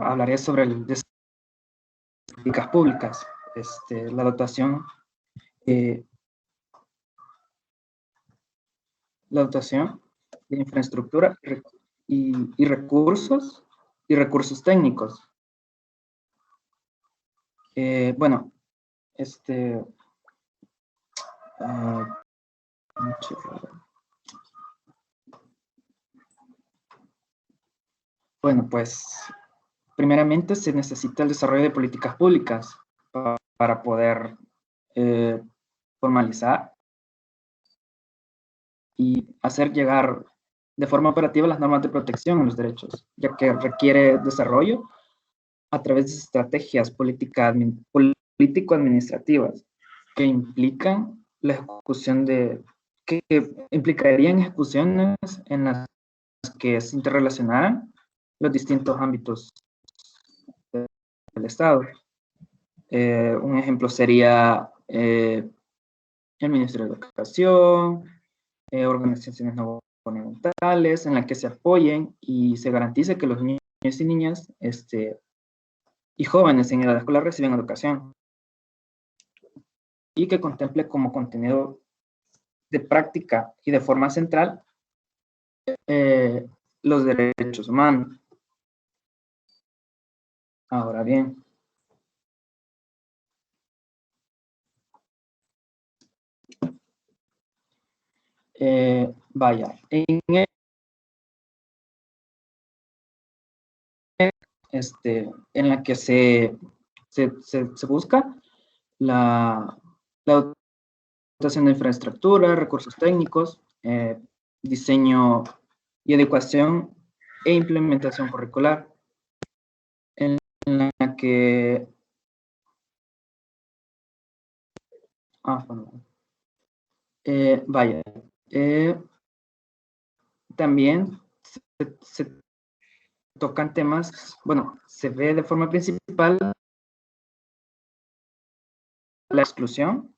hablaré sobre las políticas públicas, la dotación de infraestructura y recursos y recursos técnicos. Bueno, bueno, pues primeramente se necesita el desarrollo de políticas públicas para poder formalizar y hacer llegar de forma operativa las normas de protección a los derechos, ya que requiere desarrollo a través de estrategias político-administrativas que implican la ejecución que implicarían ejecuciones en las que se interrelacionaran los distintos ámbitos del Estado. Un ejemplo sería el Ministerio de Educación, organizaciones no gubernamentales en las que se apoyen y se garantice que los niños y niñas y jóvenes en edad escolar reciben educación y que contemple como contenido de práctica y de forma central los derechos humanos. Ahora bien, vaya, en la que se busca la dotación de infraestructura, recursos técnicos, diseño y adecuación e implementación curricular, en la que vaya, también se tocan temas, bueno, se ve de forma principal la exclusión,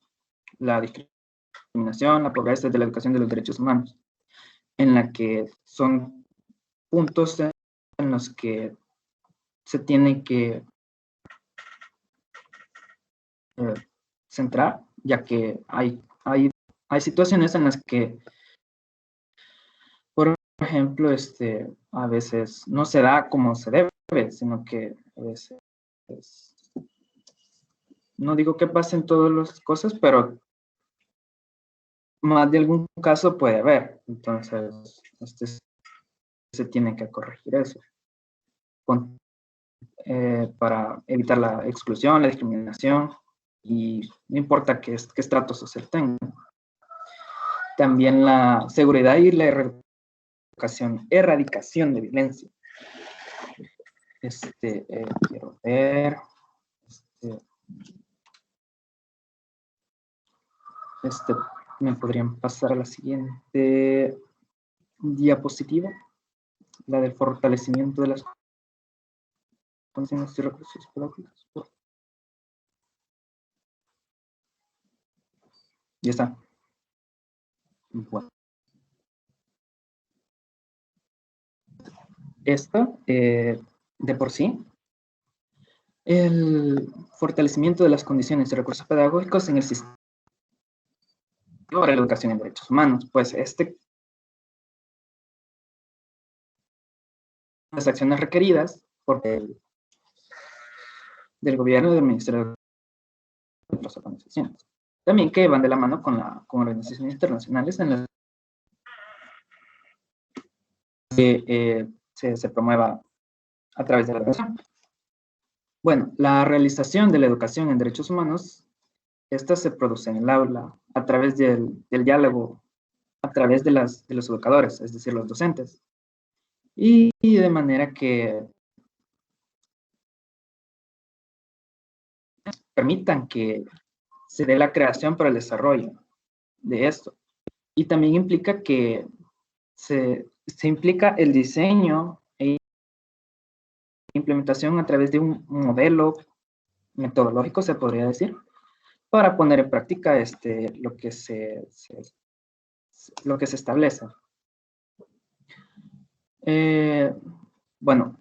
la discriminación, la pobreza de la educación de los derechos humanos, en la que son puntos en los que se tiene que centrar, ya que hay situaciones en las que, por ejemplo, a veces no se da como se debe, sino que a veces, no digo que pasen todas las cosas, pero más de algún caso puede haber. Entonces, se tiene que corregir eso para evitar la exclusión, la discriminación, y no importa qué estrato social tenga. También la seguridad y la erradicación de violencia. Quiero ver. Me podrían pasar a la siguiente diapositiva, la del fortalecimiento de las condiciones y recursos pedagógicos. Ya está. Bueno. Esto, de por sí, el fortalecimiento de las condiciones y recursos pedagógicos en el sistema para la educación en derechos humanos, pues las acciones requeridas por del gobierno y del Ministerio de otras organizaciones. También que van de la mano con organizaciones internacionales en las que se promueva a través de la educación. Bueno, la realización de la educación en derechos humanos, esta se produce en el aula a través del diálogo, a través de los educadores, es decir, los docentes, y de manera que permitan que se dé la creación para el desarrollo de esto. Y también implica que se implica el diseño e implementación a través de un modelo metodológico, se podría decir, para poner en práctica lo que se establece. Bueno,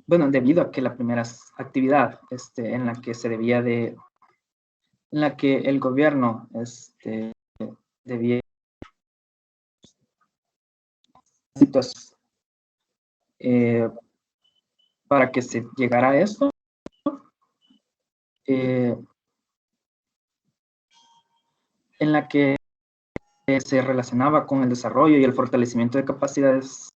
debido a que la primera actividad en la que se debía en la que el gobierno debía para que se llegara a esto, en la que se relacionaba con el desarrollo y el fortalecimiento de capacidades.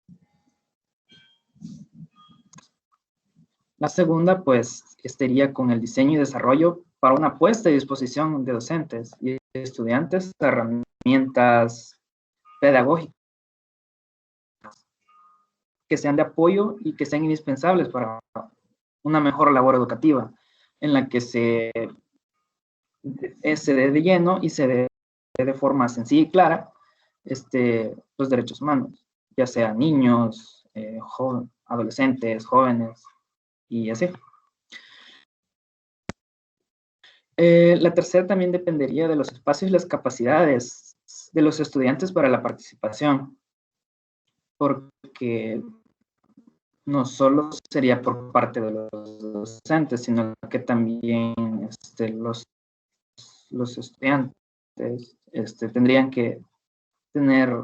La segunda, pues, estaría con el diseño y desarrollo para una puesta a disposición de docentes y estudiantes de herramientas pedagógicas que sean de apoyo y que sean indispensables para una mejor labor educativa, en la que se dé de lleno y se dé de forma sencilla y clara los derechos humanos, ya sea niños, adolescentes, jóvenes y así. La tercera también dependería de los espacios y las capacidades de los estudiantes para la participación, porque no solo sería por parte de los docentes, sino que también los estudiantes tendrían que tener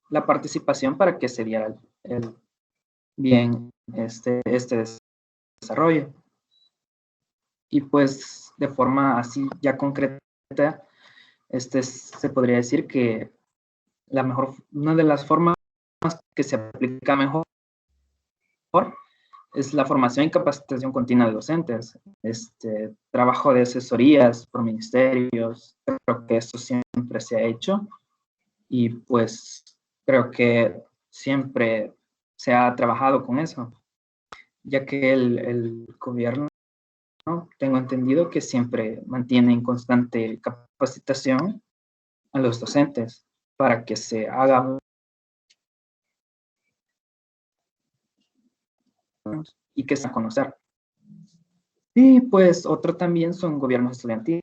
la participación para que se diera bien este desarrollo. Y pues de forma así ya concreta, se podría decir que una de las formas que se aplica mejor es la formación y capacitación continua de docentes, trabajo de asesorías por ministerios. Creo que eso siempre se ha hecho y pues creo que siempre se ha trabajado con eso, ya que el gobierno, ¿no?, tengo entendido que siempre mantiene en constante capacitación a los docentes para que se haga y que se conocer. Y pues otro también son gobiernos estudiantiles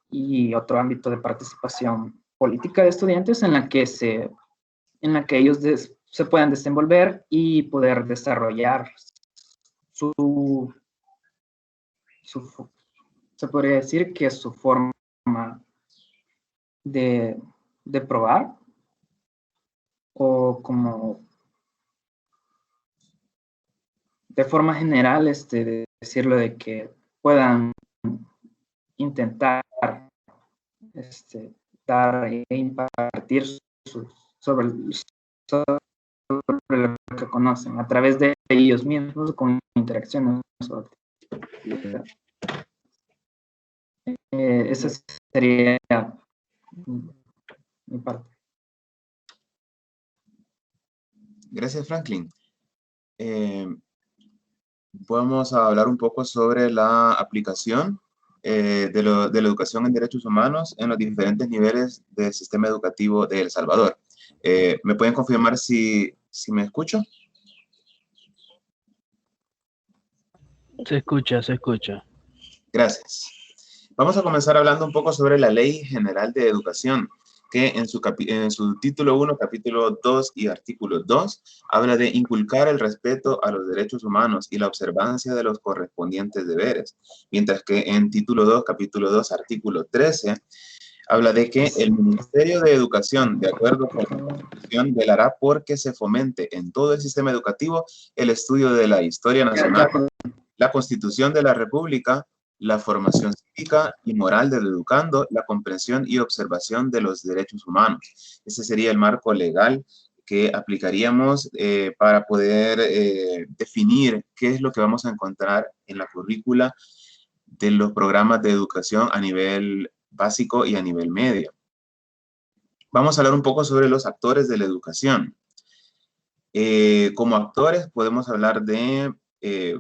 y otro ámbito de participación política de estudiantes en la que ellos se puedan desenvolver y poder desarrollar se podría decir que su forma de probar, o como de forma general de decirlo, de que puedan intentar dar e impartir sobre lo que conocen a través de ellos mismos con interacciones. Esa sería mi parte. Gracias, Franklin. Vamos a hablar un poco sobre la aplicación de la educación en derechos humanos en los diferentes niveles del sistema educativo de El Salvador. ¿Me pueden confirmar si me escucho? Se escucha, se escucha. Gracias. Vamos a comenzar hablando un poco sobre la Ley General de Educación, que en su título 1, capítulo 2 y artículo 2, habla de inculcar el respeto a los derechos humanos y la observancia de los correspondientes deberes, mientras que en título 2, capítulo 2, artículo 13, habla de que el Ministerio de Educación, de acuerdo con la Constitución, velará porque se fomente en todo el sistema educativo el estudio de la historia nacional, la Constitución de la República, la formación cívica y moral del educando, la comprensión y observación de los derechos humanos. Ese sería el marco legal que aplicaríamos para poder definir qué es lo que vamos a encontrar en la currícula de los programas de educación a nivel básico y a nivel medio. Vamos a hablar un poco sobre los actores de la educación. Como actores podemos hablar de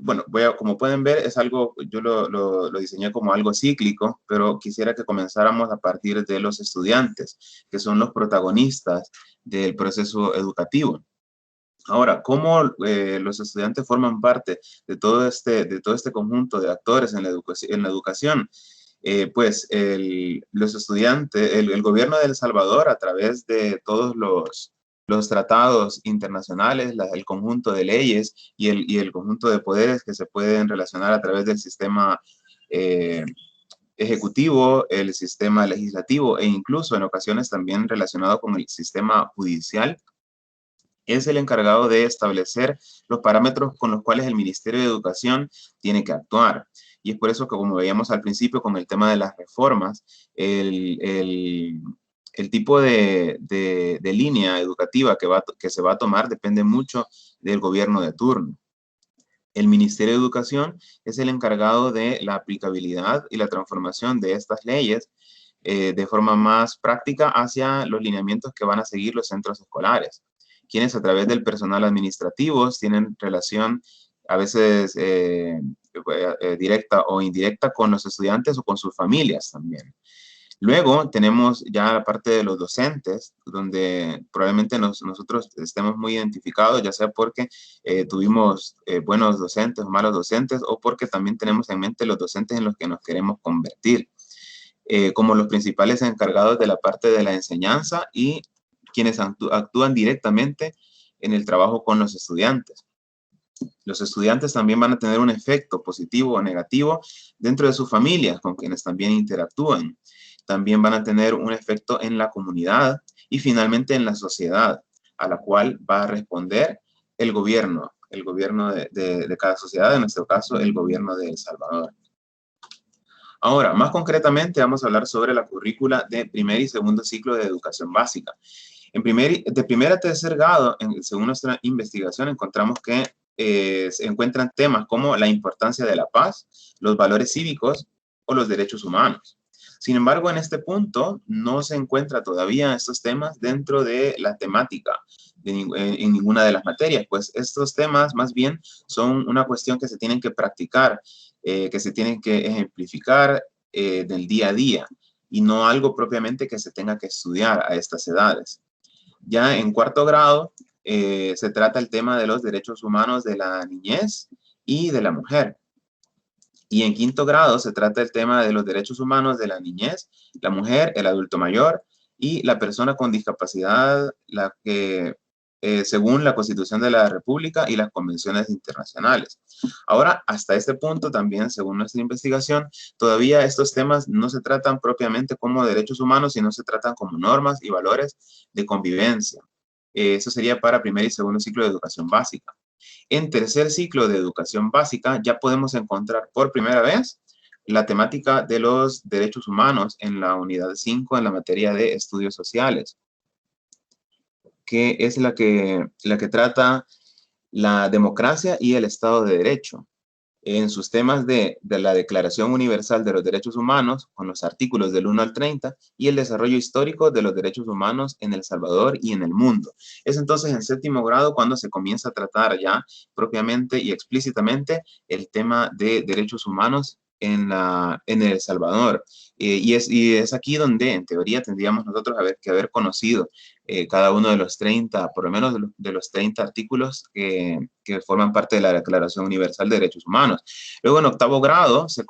bueno, como pueden ver, es algo, yo lo diseñé como algo cíclico, pero quisiera que comenzáramos a partir de los estudiantes, que son los protagonistas del proceso educativo. Ahora, ¿cómo los estudiantes forman parte de todo este conjunto de actores en la educación? Pues los estudiantes, el gobierno de El Salvador, a través de todos los tratados internacionales, el conjunto de leyes y el conjunto de poderes que se pueden relacionar a través del sistema ejecutivo, el sistema legislativo e incluso en ocasiones también relacionado con el sistema judicial, es el encargado de establecer los parámetros con los cuales el Ministerio de Educación tiene que actuar. Y es por eso que, como veíamos al principio con el tema de las reformas, el tipo de línea educativa que se va a tomar depende mucho del gobierno de turno. El Ministerio de Educación es el encargado de la aplicabilidad y la transformación de estas leyes de forma más práctica hacia los lineamientos que van a seguir los centros escolares, quienes a través del personal administrativo tienen relación a veces directa o indirecta con los estudiantes o con sus familias también. Luego tenemos ya la parte de los docentes, donde probablemente nosotros estemos muy identificados, ya sea porque tuvimos buenos docentes o malos docentes, o porque también tenemos en mente los docentes en los que nos queremos convertir, como los principales encargados de la parte de la enseñanza y quienes actúan directamente en el trabajo con los estudiantes. Los estudiantes también van a tener un efecto positivo o negativo dentro de sus familias, con quienes también interactúan. También van a tener un efecto en la comunidad y finalmente en la sociedad, a la cual va a responder el gobierno de cada sociedad, en nuestro caso, el gobierno de El Salvador. Ahora, más concretamente, vamos a hablar sobre la currícula de primer y segundo ciclo de educación básica. De primer a tercer grado, según nuestra investigación, encontramos que se encuentran temas como la importancia de la paz, los valores cívicos o los derechos humanos. Sin embargo, en este punto no se encuentra todavía estos temas dentro de la temática en ninguna de las materias, pues estos temas más bien son una cuestión que se tienen que practicar, que se tienen que ejemplificar del día a día y no algo propiamente que se tenga que estudiar a estas edades. Ya en cuarto grado se trata el tema de los derechos humanos de la niñez y de la mujer. Y en quinto grado se trata el tema de los derechos humanos de la niñez, la mujer, el adulto mayor y la persona con discapacidad, según la Constitución de la República y las convenciones internacionales. Ahora, hasta este punto también, según nuestra investigación, todavía estos temas no se tratan propiamente como derechos humanos, sino se tratan como normas y valores de convivencia. Eso sería para primer y segundo ciclo de educación básica. En tercer ciclo de educación básica ya podemos encontrar por primera vez la temática de los derechos humanos en la unidad 5 en la materia de estudios sociales, que es la que trata la democracia y el Estado de Derecho. En sus temas de la Declaración Universal de los Derechos Humanos, con los artículos del 1 al 30, y el desarrollo histórico de los derechos humanos en El Salvador y en el mundo. Es entonces en séptimo grado cuando se comienza a tratar ya propiamente y explícitamente el tema de derechos humanos en El Salvador. Y es aquí donde, en teoría, tendríamos nosotros que haber conocido cada uno de los 30, por lo menos de los 30 artículos que forman parte de la Declaración Universal de Derechos Humanos. Luego, en octavo grado, se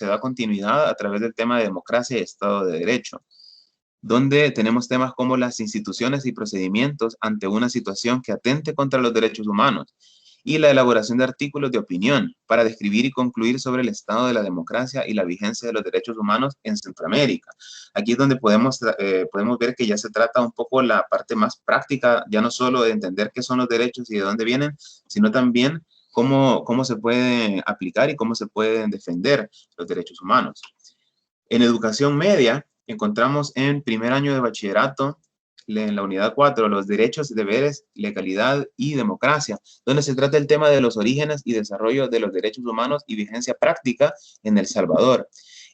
da continuidad a través del tema de democracia y Estado de Derecho, donde tenemos temas como las instituciones y procedimientos ante una situación que atente contra los derechos humanos, y la elaboración de artículos de opinión para describir y concluir sobre el estado de la democracia y la vigencia de los derechos humanos en Centroamérica. Aquí es donde podemos ver que ya se trata un poco la parte más práctica, ya no solo de entender qué son los derechos y de dónde vienen, sino también cómo se pueden aplicar y cómo se pueden defender los derechos humanos. En educación media, encontramos en primer año de bachillerato, en la unidad 4, los derechos, deberes, legalidad y democracia, donde se trata el tema de los orígenes y desarrollo de los derechos humanos y vigencia práctica en El Salvador,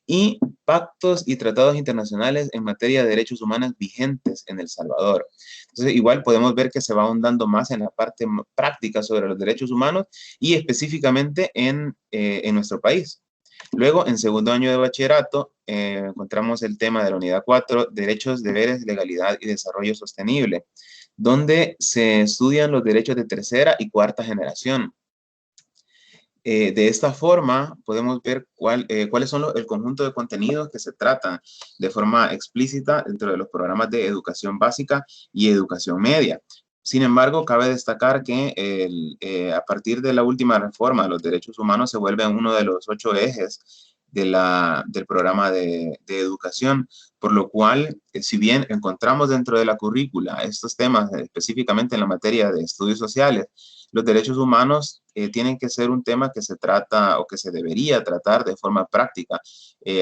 y pactos y tratados internacionales en materia de derechos humanos vigentes en El Salvador. Entonces, igual podemos ver que se va ahondando más en la parte práctica sobre los derechos humanos y específicamente en nuestro país. Luego, en segundo año de bachillerato, encontramos el tema de la unidad 4, derechos, deberes, legalidad y desarrollo sostenible, donde se estudian los derechos de tercera y cuarta generación. De esta forma, podemos ver cuáles son el conjunto de contenidos que se tratan de forma explícita dentro de los programas de educación básica y educación media. Sin embargo, cabe destacar que a partir de la última reforma, los derechos humanos se vuelven uno de los 8 ejes del programa de educación, por lo cual, si bien encontramos dentro de la currícula estos temas, específicamente en la materia de estudios sociales, los derechos humanos tienen que ser un tema que se trata o que se debería tratar de forma práctica,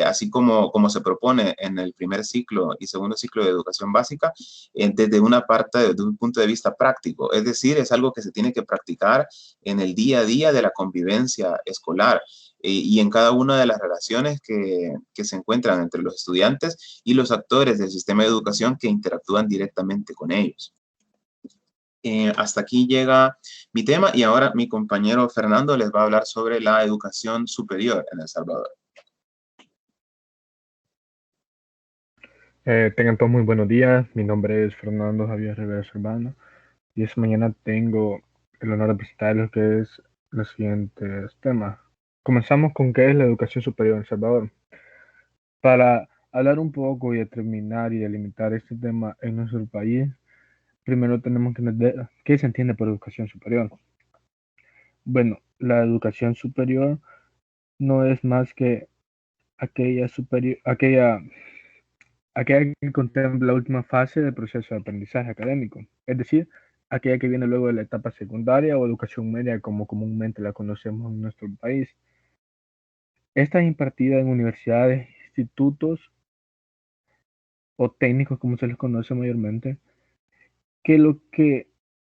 así como se propone en el primer ciclo y segundo ciclo de educación básica, desde desde un punto de vista práctico. Es decir, es algo que se tiene que practicar en el día a día de la convivencia escolar y en cada una de las relaciones que se encuentran entre los estudiantes y los actores del sistema de educación que interactúan directamente con ellos. Hasta aquí llega mi tema y ahora mi compañero Fernando les va a hablar sobre la educación superior en El Salvador. Tengan todos muy buenos días. Mi nombre es Fernando Javier Rivera Servano y esta mañana tengo el honor de presentar lo que es los siguientes temas. Comenzamos con qué es la educación superior en El Salvador. Para hablar un poco y determinar y delimitar este tema en nuestro país, primero tenemos que entender qué se entiende por educación superior. Bueno, la educación superior no es más que aquella que contempla la última fase del proceso de aprendizaje académico, es decir, aquella que viene luego de la etapa secundaria o educación media, como comúnmente la conocemos en nuestro país. Esta es impartida en universidades, institutos o técnicos, como se les conoce mayormente, que lo que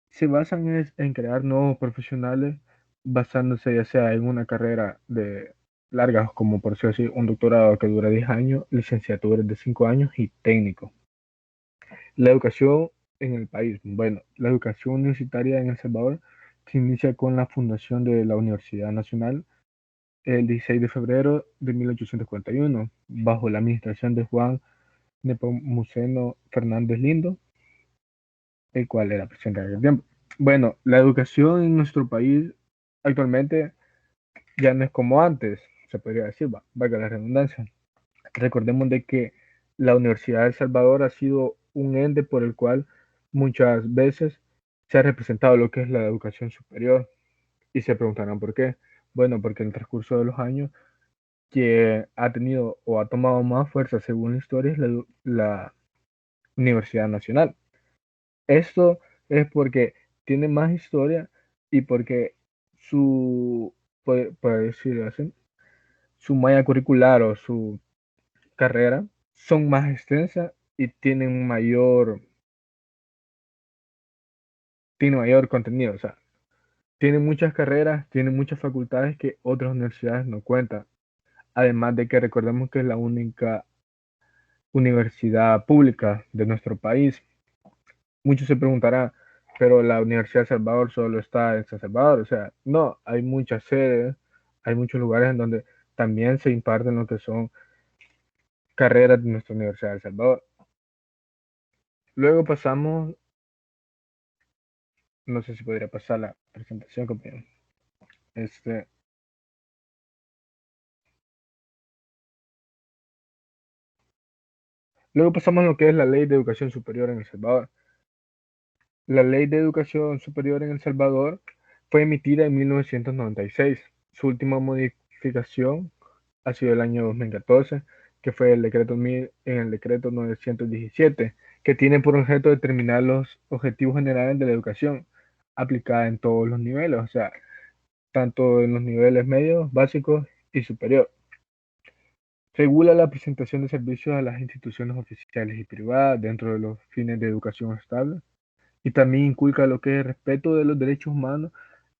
se basan es en crear nuevos profesionales basándose ya sea en una carrera de largas, como por decirlo así, un doctorado que dura 10 años, licenciaturas de 5 años y técnico. La educación en el país. Bueno, la educación universitaria en El Salvador se inicia con la fundación de la Universidad Nacional el 16 de febrero de 1841, bajo la administración de Juan Nepomuceno Fernández Lindo, el cual era presidente de aquel tiempo. Bueno, la educación en nuestro país actualmente ya no es como antes, se podría decir, valga la redundancia. Recordemos de que la Universidad de El Salvador ha sido un ente por el cual muchas veces se ha representado lo que es la educación superior y se preguntarán por qué. Bueno, porque en el transcurso de los años que ha tenido o ha tomado más fuerza según la historia es la Universidad Nacional. Esto es porque tiene más historia y porque su, puede decirlo así, su malla curricular o su carrera son más extensas y tiene mayor contenido. O sea, tiene muchas carreras, tiene muchas facultades que otras universidades no cuentan. Además de que recordemos que es la única universidad pública de nuestro país. Muchos se preguntarán, pero la Universidad de Salvador solo está en San Salvador. O sea, no, hay muchas sedes, hay muchos lugares en donde también se imparten lo que son carreras de nuestra Universidad de El Salvador. Luego pasamos, no sé si podría pasar la presentación, compañero. Luego pasamos a lo que es la Ley de Educación Superior en El Salvador. La Ley de Educación Superior en El Salvador fue emitida en 1996. Su última modificación ha sido el año 2014, que fue en el decreto 917, que tiene por objeto determinar los objetivos generales de la educación aplicada en todos los niveles, o sea, tanto en los niveles medios, básicos y superior. Regula la presentación de servicios a las instituciones oficiales y privadas dentro de los fines de educación estable y también inculca lo que es el respeto de los derechos humanos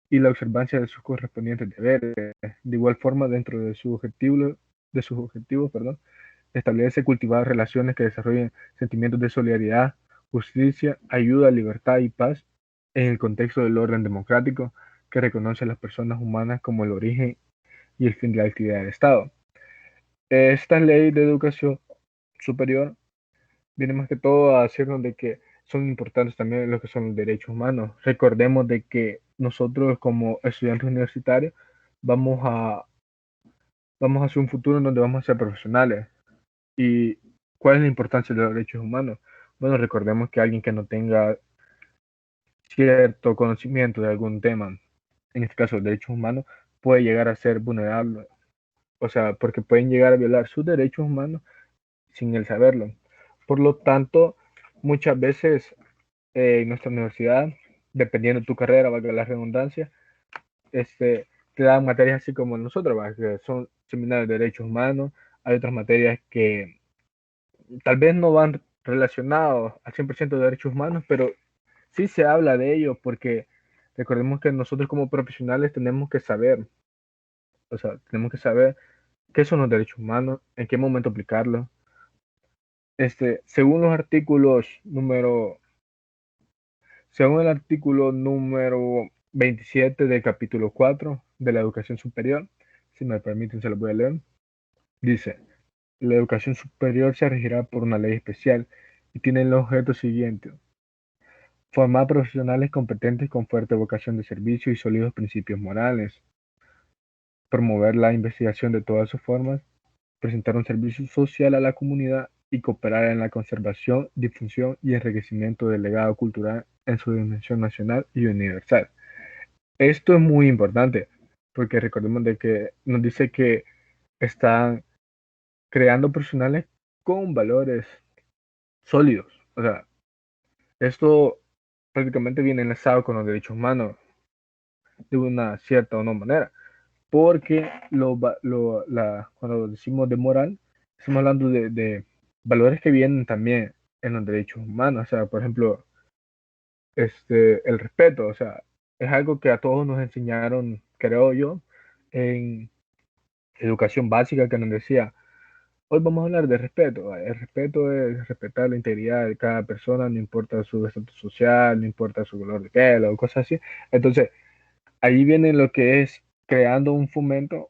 y la observancia de sus correspondientes deberes. De igual forma, dentro de sus objetivos, establece cultivar relaciones que desarrollen sentimientos de solidaridad, justicia, ayuda, libertad y paz en el contexto del orden democrático que reconoce a las personas humanas como el origen y el fin de la actividad del Estado. Esta ley de educación superior viene más que todo a decirnos de que son importantes también lo que son los derechos humanos. Recordemos de que nosotros como estudiantes universitarios vamos a hacer un futuro en donde vamos a ser profesionales. ¿Y cuál es la importancia de los derechos humanos? Bueno, recordemos que alguien que no tenga cierto conocimiento de algún tema, en este caso derechos humanos, puede llegar a ser vulnerable o sea, porque pueden llegar a violar sus derechos humanos sin el saberlo. Por lo tanto, muchas veces en nuestra universidad, dependiendo de tu carrera, valga la redundancia, te dan materias así como nosotros, ¿va? Que son seminarios de derechos humanos. Hay otras materias que tal vez no van relacionados al 100% de derechos humanos, pero sí se habla de ello porque recordemos que nosotros como profesionales tenemos que saber, o sea, tenemos que saber qué son los derechos humanos, en qué momento aplicarlos. Según los artículos según el artículo número 27 del capítulo 4 de la educación superior, si me permiten se lo voy a leer, dice, la educación superior se regirá por una ley especial y tiene el objeto siguiente: formar profesionales competentes con fuerte vocación de servicio y sólidos principios morales, promover la investigación de todas sus formas, presentar un servicio social a la comunidad y cooperar en la conservación, difusión y enriquecimiento del legado cultural en su dimensión nacional y universal. Esto es muy importante porque recordemos de que nos dice que están creando profesionales con valores sólidos. O sea, esto prácticamente viene enlazado con los derechos humanos de una cierta o no manera, porque cuando decimos de moral, estamos hablando de valores que vienen también en los derechos humanos. O sea, por ejemplo, el respeto, o sea, es algo que a todos nos enseñaron, creo yo, en educación básica, que nos decía, hoy vamos a hablar de respeto. El respeto es respetar la integridad de cada persona, no importa su estatus social, no importa su color de pelo, cosas así. Entonces, ahí viene lo que es creando un fomento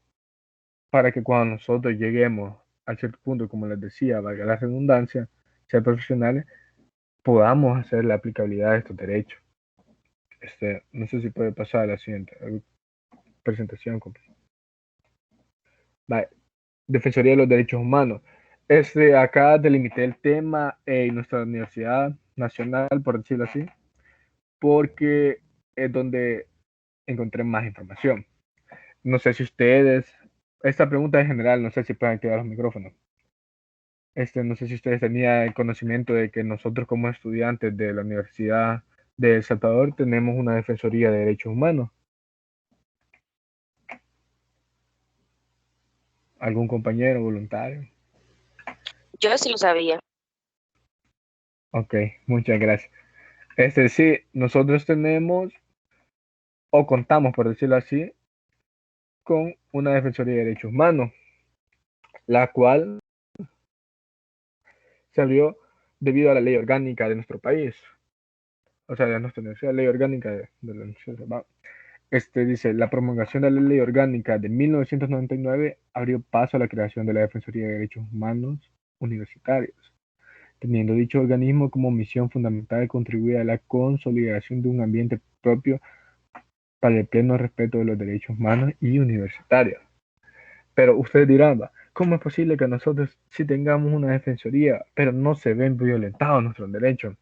para que cuando nosotros lleguemos a cierto punto, como les decía, valga la redundancia, ser profesionales, podamos hacer la aplicabilidad de estos derechos. No sé si puede pasar a la siguiente presentación. Vale. Defensoría de los Derechos Humanos. Acá delimité el tema en nuestra Universidad Nacional, por decirlo así, porque es donde encontré más información. No sé si ustedes, esta pregunta en general, no sé si pueden activar los micrófonos. No sé si ustedes tenían el conocimiento de que nosotros como estudiantes de la Universidad de El Salvador tenemos una Defensoría de Derechos Humanos. ¿Algún compañero voluntario? Yo sí lo sabía. Ok, muchas gracias. Sí, nosotros tenemos o contamos, por decirlo así, con una Defensoría de Derechos Humanos, la cual se abrió debido a la ley orgánica de nuestro país, o sea, de nuestra universidad, ley orgánica de la universidad. Dice, la promulgación de la ley orgánica de 1999 abrió paso a la creación de la Defensoría de Derechos Humanos Universitarios, teniendo dicho organismo como misión fundamental contribuir a la consolidación de un ambiente propio para el pleno respeto de los derechos humanos y universitarios. Pero ustedes dirán, ¿cómo es posible que nosotros sí tengamos una defensoría, pero no se ven violentados nuestros derechos?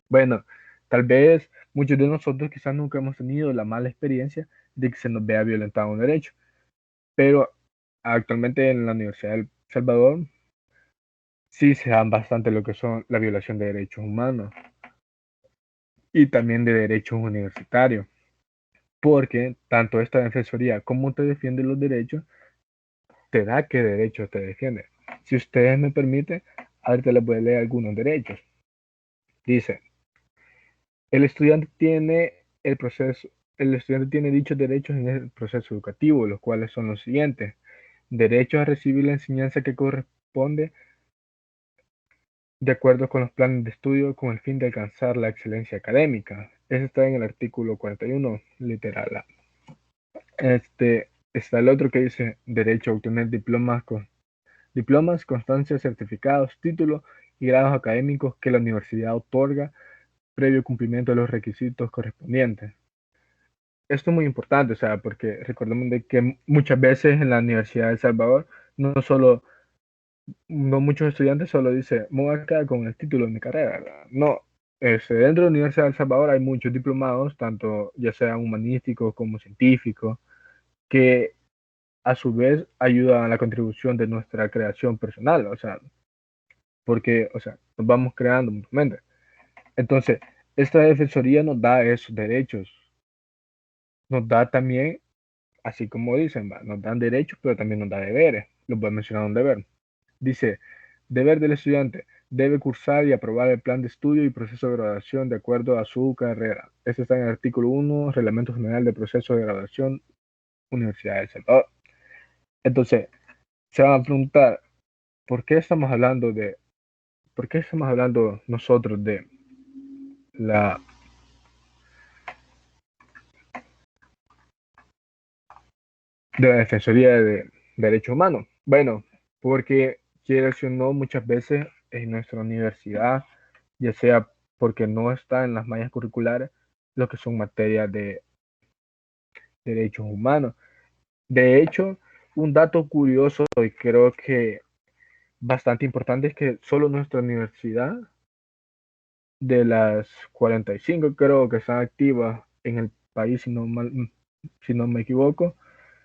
Bueno, tal vez muchos de nosotros quizás nunca hemos tenido la mala experiencia de que se nos vea violentado un derecho, pero actualmente en la Universidad de El Salvador sí se dan bastante lo que son la violación de derechos humanos y también de derechos universitarios, porque tanto esta defensoría como te defiende los derechos, te da qué derechos te defiende. Si ustedes me permiten, ahorita les voy a leer algunos derechos. Dice, el estudiante tiene dichos derechos en el proceso educativo, los cuales son los siguientes: derecho a recibir la enseñanza que corresponde de acuerdo con los planes de estudio con el fin de alcanzar la excelencia académica. Eso está en el artículo 41, literal A. Está el otro que dice derecho a obtener diplomas, constancias, certificados, títulos y grados académicos que la universidad otorga previo cumplimiento de los requisitos correspondientes. Esto es muy importante, o sea, porque recordemos de que muchas veces en la Universidad de El Salvador, no muchos estudiantes solo dicen, me voy a quedar con el título de mi carrera, ¿verdad? No, dentro de la Universidad de El Salvador hay muchos diplomados, tanto ya sean humanísticos como científicos, que a su vez ayudan a la contribución de nuestra creación personal, o sea, porque, o sea, nos vamos creando mutuamente. Entonces, esta defensoría nos da esos derechos, nos da también, así como dicen, nos dan derechos, pero también nos da deberes. Los voy a mencionar un deber. Dice, deber del estudiante, debe cursar y aprobar el plan de estudio y proceso de graduación de acuerdo a su carrera. Este está en el artículo 1, Reglamento General de Proceso de Graduación, Universidad de El Salvador. Entonces, se van a preguntar, ¿por qué estamos hablando nosotros de la Defensoría de Derechos Humanos? Bueno, porque quieras o no, muchas veces en nuestra universidad, ya sea porque no está en las mallas curriculares, lo que son materias de derechos humanos. De hecho, un dato curioso y creo que bastante importante es que solo nuestra universidad, de las 45 creo que están activas en el país, si no me equivoco,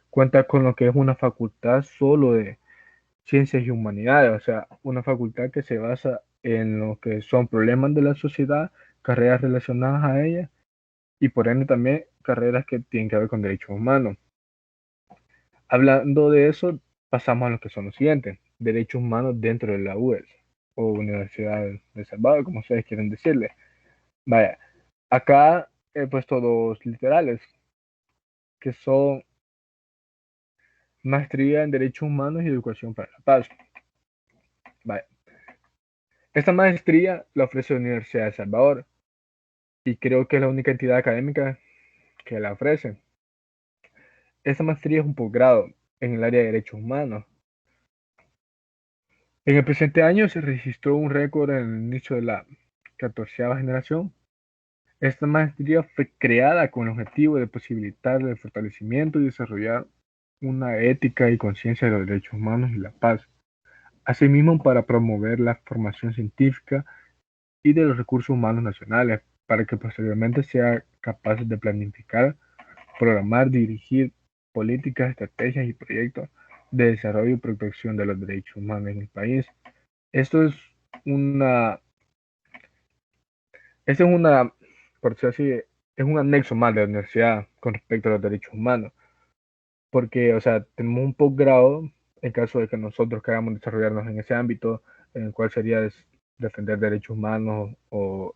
cuenta con lo que es una facultad solo de ciencias y humanidades, o sea, una facultad que se basa en lo que son problemas de la sociedad, carreras relacionadas a ella y por ende también carreras que tienen que ver con derechos humanos. Hablando de eso, pasamos a lo que son los siguientes, derechos humanos dentro de la UES o Universidad de El Salvador, como ustedes quieren decirle. Vaya, acá he puesto dos literales, que son maestría en derechos humanos y educación para la paz. Vaya. Esta maestría la ofrece la Universidad de El Salvador y creo que es la única entidad académica que la ofrece. Esta maestría es un posgrado en el área de derechos humanos. En el presente año se registró un récord en el inicio de la 14ª generación. Esta maestría fue creada con el objetivo de posibilitar el fortalecimiento y desarrollar una ética y conciencia de los derechos humanos y la paz. Asimismo, para promover la formación científica y de los recursos humanos nacionales, para que posteriormente sea capaz de planificar, programar, dirigir políticas, estrategias y proyectos de desarrollo y protección de los derechos humanos en el país. Esto es una, por decirlo así, es un anexo más de la universidad con respecto a los derechos humanos, porque, o sea, tenemos un posgrado en caso de que nosotros queramos desarrollarnos en ese ámbito, en el cual sería defender derechos humanos o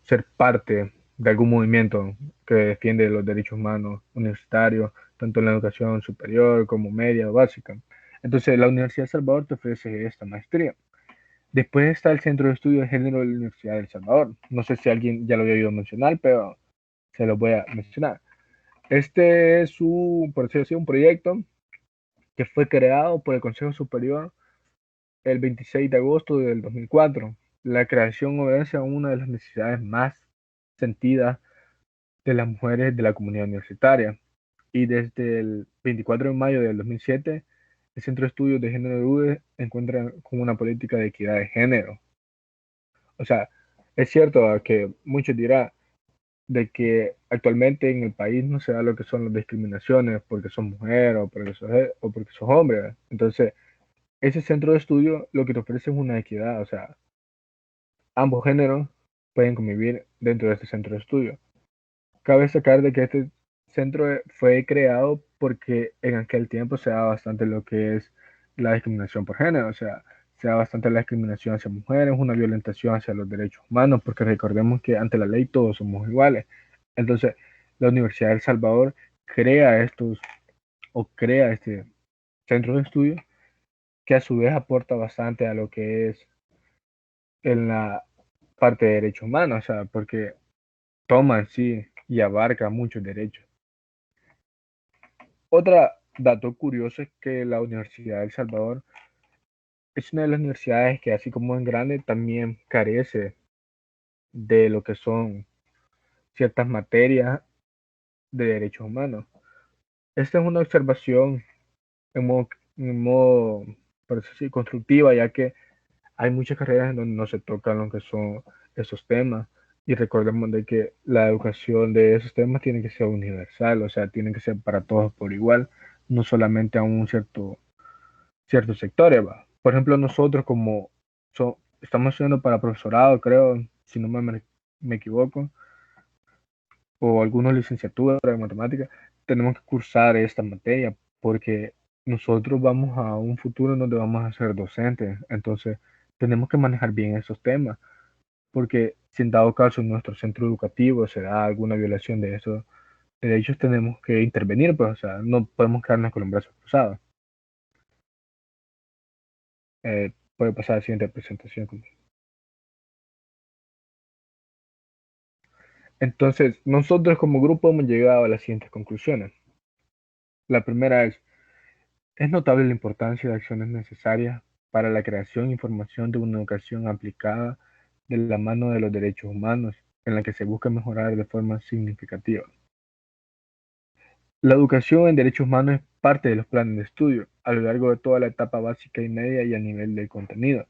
ser parte de algún movimiento que defiende los derechos humanos universitarios, tanto en la educación superior como media o básica. Entonces, la Universidad de El Salvador te ofrece esta maestría. Después está el Centro de Estudios de Género de la Universidad de El Salvador. No sé si alguien ya lo había oído mencionar, pero se lo voy a mencionar. Este es por decirlo así, un proyecto que fue creado por el Consejo Superior el 26 de agosto del 2004. La creación obedece a una de las necesidades más sentidas de las mujeres de la comunidad universitaria. Y desde el 24 de mayo del 2007, el Centro de Estudios de Género de UDE encuentra con una política de equidad de género. O sea, es cierto que muchos dirán de que actualmente en el país no se da lo que son las discriminaciones porque son mujeres o porque sos hombre. Entonces, ese centro de estudio lo que te ofrece es una equidad, o sea, ambos géneros pueden convivir dentro de este centro de estudio. Cabe destacar de que este centro fue creado porque en aquel tiempo se da bastante lo que es la discriminación por género, o sea, se da bastante la discriminación hacia mujeres, una violentación hacia los derechos humanos, porque recordemos que ante la ley todos somos iguales. Entonces, la Universidad de El Salvador crea este centro de estudio que a su vez aporta bastante a lo que es en la parte de derechos humanos, o sea, porque toma en sí y abarca muchos derechos. Otro dato curioso es que la Universidad de El Salvador es una de las universidades que, así como en grande, también carece de lo que son ciertas materias de derechos humanos. Esta es una observación en modo por decirlo así, constructiva, ya que hay muchas carreras en donde no se tocan lo que son esos temas. Y recordemos de que la educación de esos temas tiene que ser universal, o sea, tiene que ser para todos por igual, no solamente a un ciertos sectores, ¿va? Por ejemplo, nosotros como estamos estudiando para profesorado, creo, si no me equivoco, o algunos licenciaturas de matemáticas, tenemos que cursar esta materia porque nosotros vamos a un futuro en donde vamos a ser docentes, entonces tenemos que manejar bien esos temas, porque si en dado caso en nuestro centro educativo se da alguna violación de esos derechos, tenemos que intervenir, pues, o sea, no podemos quedarnos con los brazos cruzados. Puede pasar a la siguiente presentación. Entonces, nosotros como grupo hemos llegado a las siguientes conclusiones. La primera es notable la importancia de acciones necesarias para la creación y formación de una educación aplicada de la mano de los derechos humanos, en la que se busca mejorar de forma significativa. La educación en derechos humanos es parte de los planes de estudio, a lo largo de toda la etapa básica y media y a nivel de contenido.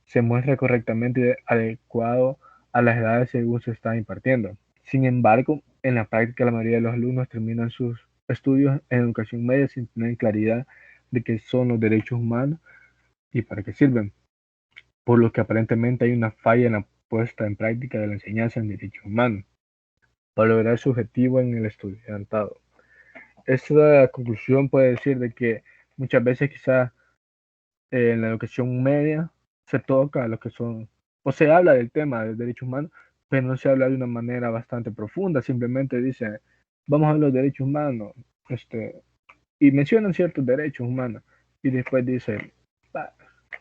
Se muestra correctamente adecuado a las edades según se está impartiendo. Sin embargo, en la práctica la mayoría de los alumnos terminan sus estudios en educación media sin tener claridad de qué son los derechos humanos y para qué sirven, por lo que aparentemente hay una falla en la puesta en práctica de la enseñanza en derechos humanos para lograr su objetivo en el estudiantado. Esta conclusión puede decir de que muchas veces quizás en la educación media se toca lo que son, o se habla del tema de derechos humanos, pero no se habla de una manera bastante profunda, simplemente dice, vamos a ver los derechos humanos, y mencionan ciertos derechos humanos, y después dice,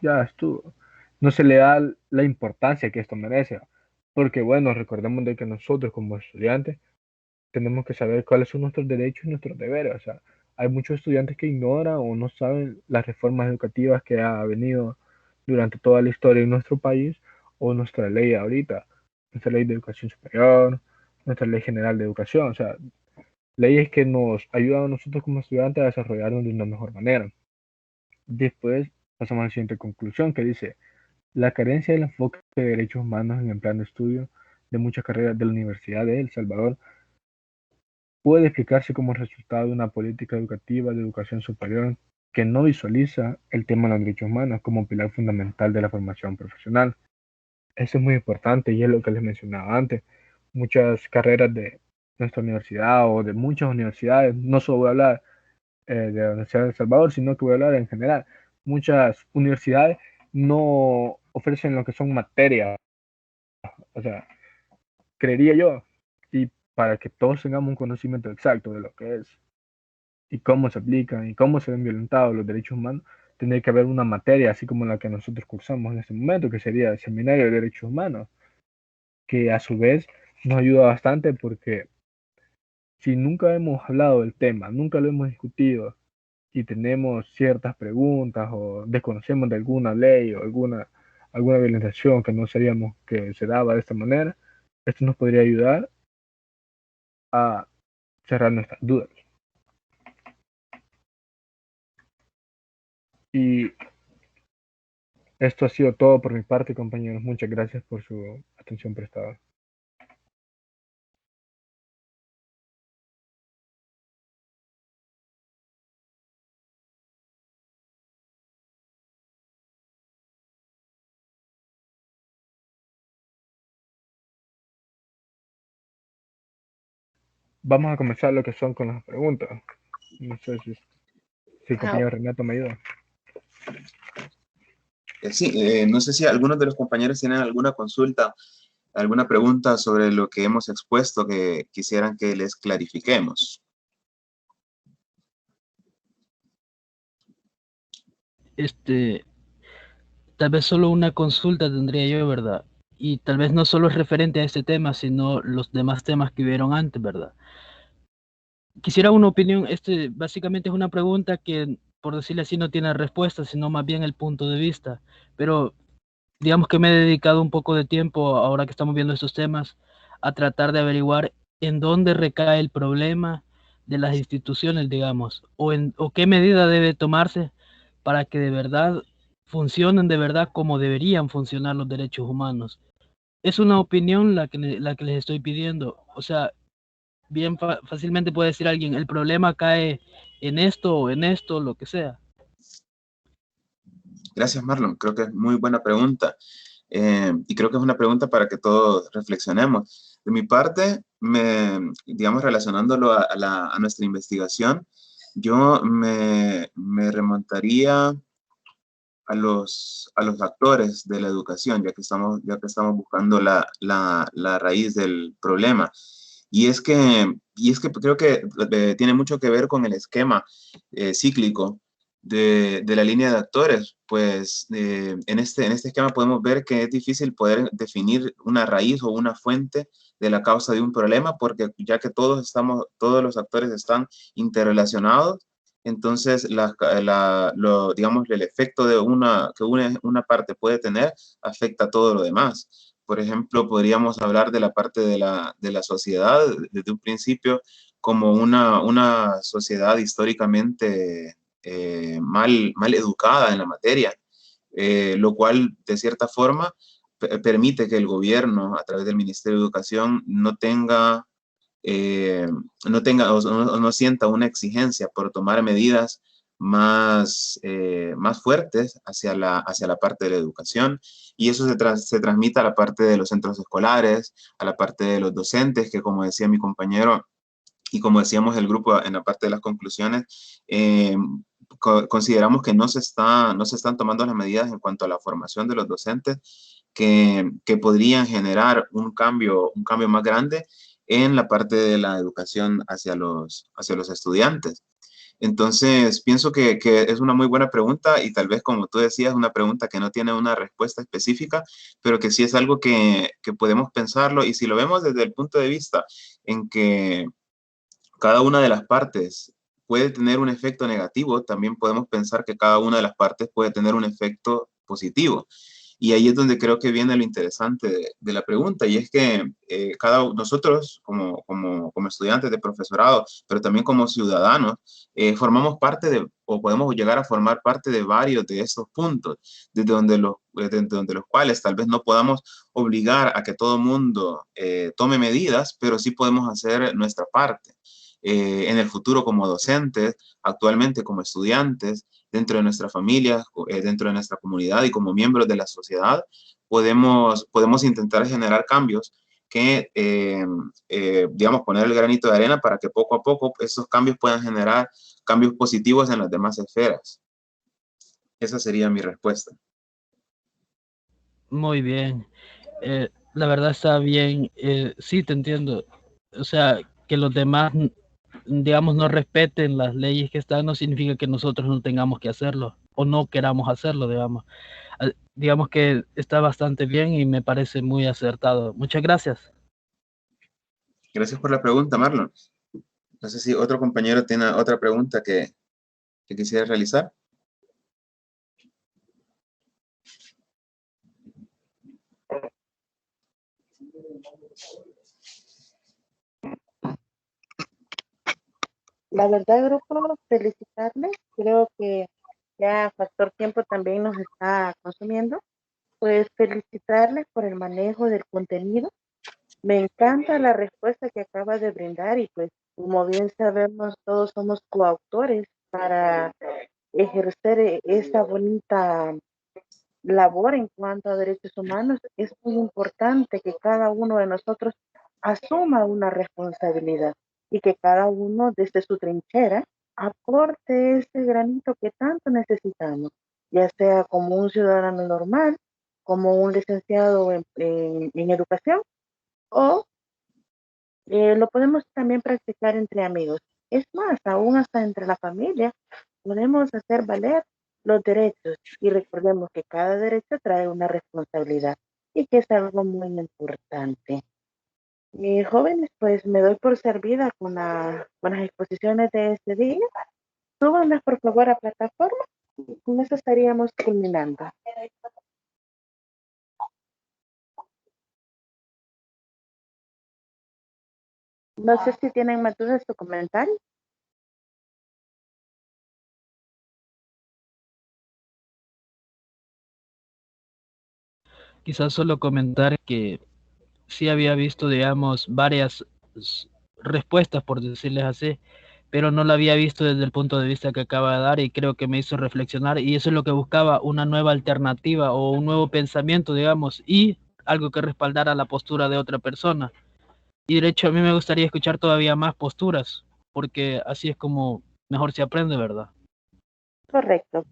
ya estuvo. No se le da la importancia que esto merece, porque bueno, recordemos de que nosotros como estudiantes tenemos que saber cuáles son nuestros derechos y nuestros deberes. O sea, hay muchos estudiantes que ignoran o no saben las reformas educativas que ha venido durante toda la historia en nuestro país o nuestra ley ahorita, nuestra ley de educación superior, nuestra ley general de educación, o sea, leyes que nos ayudan a nosotros como estudiantes a desarrollarnos de una mejor manera. Después pasamos a la siguiente conclusión que dice, la carencia del enfoque de derechos humanos en el plan de estudio de muchas carreras de la Universidad de El Salvador puede explicarse como resultado de una política educativa de educación superior que no visualiza el tema de los derechos humanos como pilar fundamental de la formación profesional. Eso es muy importante y es lo que les mencionaba antes. Muchas carreras de nuestra universidad o de muchas universidades, no solo voy a hablar de la Universidad de El Salvador, sino que voy a hablar en general. Muchas universidades no ofrecen lo que son materias, o sea, creería yo, y para que todos tengamos un conocimiento exacto de lo que es y cómo se aplican y cómo se ven violentados los derechos humanos, tendría que haber una materia así como la que nosotros cursamos en este momento, que sería el Seminario de Derechos Humanos, que a su vez nos ayuda bastante porque si nunca hemos hablado del tema, nunca lo hemos discutido y tenemos ciertas preguntas o desconocemos de alguna ley o alguna violación que no sabíamos que se daba de esta manera, esto nos podría ayudar a cerrar nuestras dudas. Y esto ha sido todo por mi parte, compañeros. Muchas gracias por su atención prestada. Vamos a comenzar lo que son con las preguntas. No sé si el compañero Renato me ayuda. Sí, no sé si algunos de los compañeros tienen alguna consulta, alguna pregunta sobre lo que hemos expuesto que quisieran que les clarifiquemos. Tal vez solo una consulta tendría yo, ¿verdad? Y tal vez no solo es referente a este tema, sino los demás temas que hubieron antes, ¿verdad? Quisiera una opinión, básicamente es una pregunta que, por decirle así, no tiene respuesta, sino más bien el punto de vista. Pero digamos que me he dedicado un poco de tiempo, ahora que estamos viendo estos temas, a tratar de averiguar en dónde recae el problema de las instituciones, digamos, o qué medida debe tomarse para que de verdad funcionen de verdad como deberían funcionar los derechos humanos. Es una opinión la que les estoy pidiendo. O sea, bien fácilmente puede decir alguien, el problema cae en esto o en esto, lo que sea. Gracias, Marlon. Creo que es muy buena pregunta. Y creo que es una pregunta para que todos reflexionemos. De mi parte, digamos, relacionándolo a nuestra investigación, yo me remontaría a los actores de la educación, ya que estamos buscando la raíz del problema. Y es que creo que tiene mucho que ver con el esquema cíclico de la línea de actores. Pues en este esquema podemos ver que es difícil poder definir una raíz o una fuente de la causa de un problema, porque ya que todos los actores están interrelacionados, entonces digamos, el efecto que una parte puede tener afecta a todo lo demás. Por ejemplo, podríamos hablar de la parte de la sociedad desde un principio como una sociedad históricamente mal educada en la materia, lo cual de cierta forma permite que el gobierno, a través del Ministerio de Educación, no sienta una exigencia por tomar medidas más fuertes hacia la parte de la educación, y eso se transmite a la parte de los centros escolares, a la parte de los docentes, que, como decía mi compañero y como decíamos el grupo en la parte de las conclusiones, consideramos que no se están tomando las medidas en cuanto a la formación de los docentes que podrían generar un cambio más grande en la parte de la educación hacia los estudiantes. Entonces, pienso que es una muy buena pregunta, y tal vez, como tú decías, una pregunta que no tiene una respuesta específica, pero que sí es algo que podemos pensarlo. Y si lo vemos desde el punto de vista en que cada una de las partes puede tener un efecto negativo, también podemos pensar que cada una de las partes puede tener un efecto positivo. Y ahí es donde creo que viene lo interesante de la pregunta, y es que nosotros como estudiantes de profesorado, pero también como ciudadanos, formamos parte o podemos llegar a formar parte de varios de esos puntos, desde donde los cuales tal vez no podamos obligar a que todo el mundo tome medidas, pero sí podemos hacer nuestra parte. En el futuro como docentes, actualmente como estudiantes, dentro de nuestra familia, dentro de nuestra comunidad y como miembros de la sociedad, podemos intentar generar cambios que, digamos, poner el granito de arena para que poco a poco esos cambios puedan generar cambios positivos en las demás esferas. Esa sería mi respuesta. Muy bien. La verdad está bien. Sí, te entiendo. O sea, que los demás, digamos, no respeten las leyes que están, no significa que nosotros no tengamos que hacerlo o no queramos hacerlo, digamos. Digamos que está bastante bien y me parece muy acertado. Muchas gracias. Gracias por la pregunta, Marlon. No sé si otro compañero tiene otra pregunta que quisiera realizar. La verdad, grupo, felicitarles. Creo que ya factor tiempo también nos está consumiendo. Pues felicitarles por el manejo del contenido. Me encanta la respuesta que acaba de brindar, y pues como bien sabemos, todos somos coautores para ejercer esa bonita labor en cuanto a derechos humanos. Es muy importante que cada uno de nosotros asuma una responsabilidad y que cada uno desde su trinchera aporte ese granito que tanto necesitamos, ya sea como un ciudadano normal, como un licenciado en educación, o lo podemos también practicar entre amigos. Es más, aún hasta entre la familia, podemos hacer valer los derechos, y recordemos que cada derecho trae una responsabilidad y que es algo muy importante. Jóvenes, pues me doy por servida con las exposiciones de este día. Súbanlas por favor a plataforma y con eso estaríamos culminando. No sé si tienen más dudas o comentarios. Quizás solo comentar que sí había visto, digamos, varias respuestas, por decirles así, pero no la había visto desde el punto de vista que acaba de dar y creo que me hizo reflexionar y eso es lo que buscaba, una nueva alternativa o un nuevo pensamiento, digamos, y algo que respaldara la postura de otra persona. Y de hecho a mí me gustaría escuchar todavía más posturas, porque así es como mejor se aprende, ¿verdad? Correcto.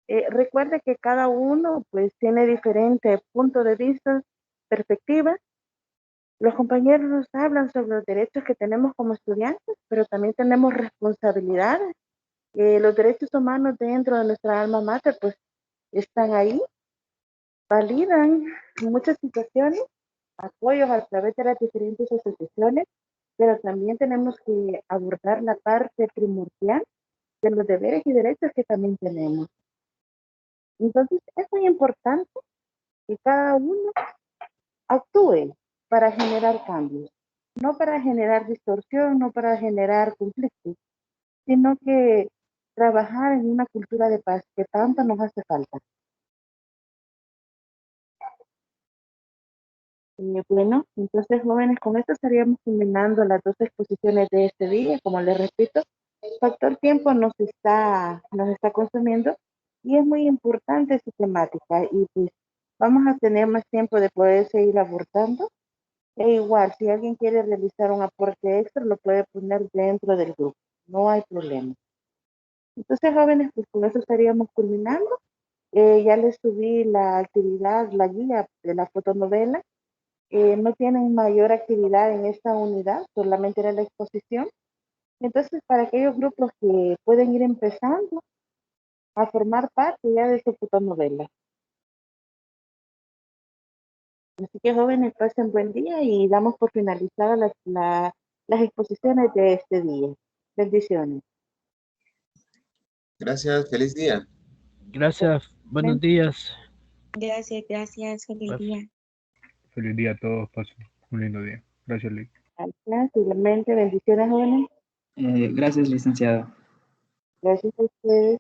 Recuerde que cada uno pues tiene diferentes puntos de vista, perspectivas. Los compañeros nos hablan sobre los derechos que tenemos como estudiantes, pero también tenemos responsabilidades. Los derechos humanos dentro de nuestra alma mater pues están ahí, validan muchas situaciones, apoyos a través de las diferentes asociaciones, pero también tenemos que abordar la parte primordial de los deberes y derechos que también tenemos. Entonces, es muy importante que cada uno actúe para generar cambios, no para generar distorsión, no para generar conflictos, sino que trabajar en una cultura de paz que tanto nos hace falta. Bueno, entonces jóvenes, con esto estaríamos culminando las dos exposiciones de este día. Como les repito, el factor tiempo nos está consumiendo y es muy importante su temática y pues vamos a tener más tiempo de poder seguir abordando. E igual, si alguien quiere realizar un aporte extra, lo puede poner dentro del grupo, no hay problema. Entonces jóvenes, pues con eso estaríamos culminando. Ya les subí la actividad, la guía de la fotonovela. No tienen mayor actividad en esta unidad, solamente era la exposición. Entonces, para aquellos grupos que pueden ir empezando a formar parte ya de su fotonovela. Así que jóvenes, pasen buen día y damos por finalizadas las exposiciones de este día. Bendiciones. Gracias, feliz día. Gracias, buenos días. Gracias, feliz día. Feliz día a todos, pasen un lindo día. Gracias, Lick. Igualmente, bendiciones jóvenes. Gracias, licenciada. Gracias a ustedes.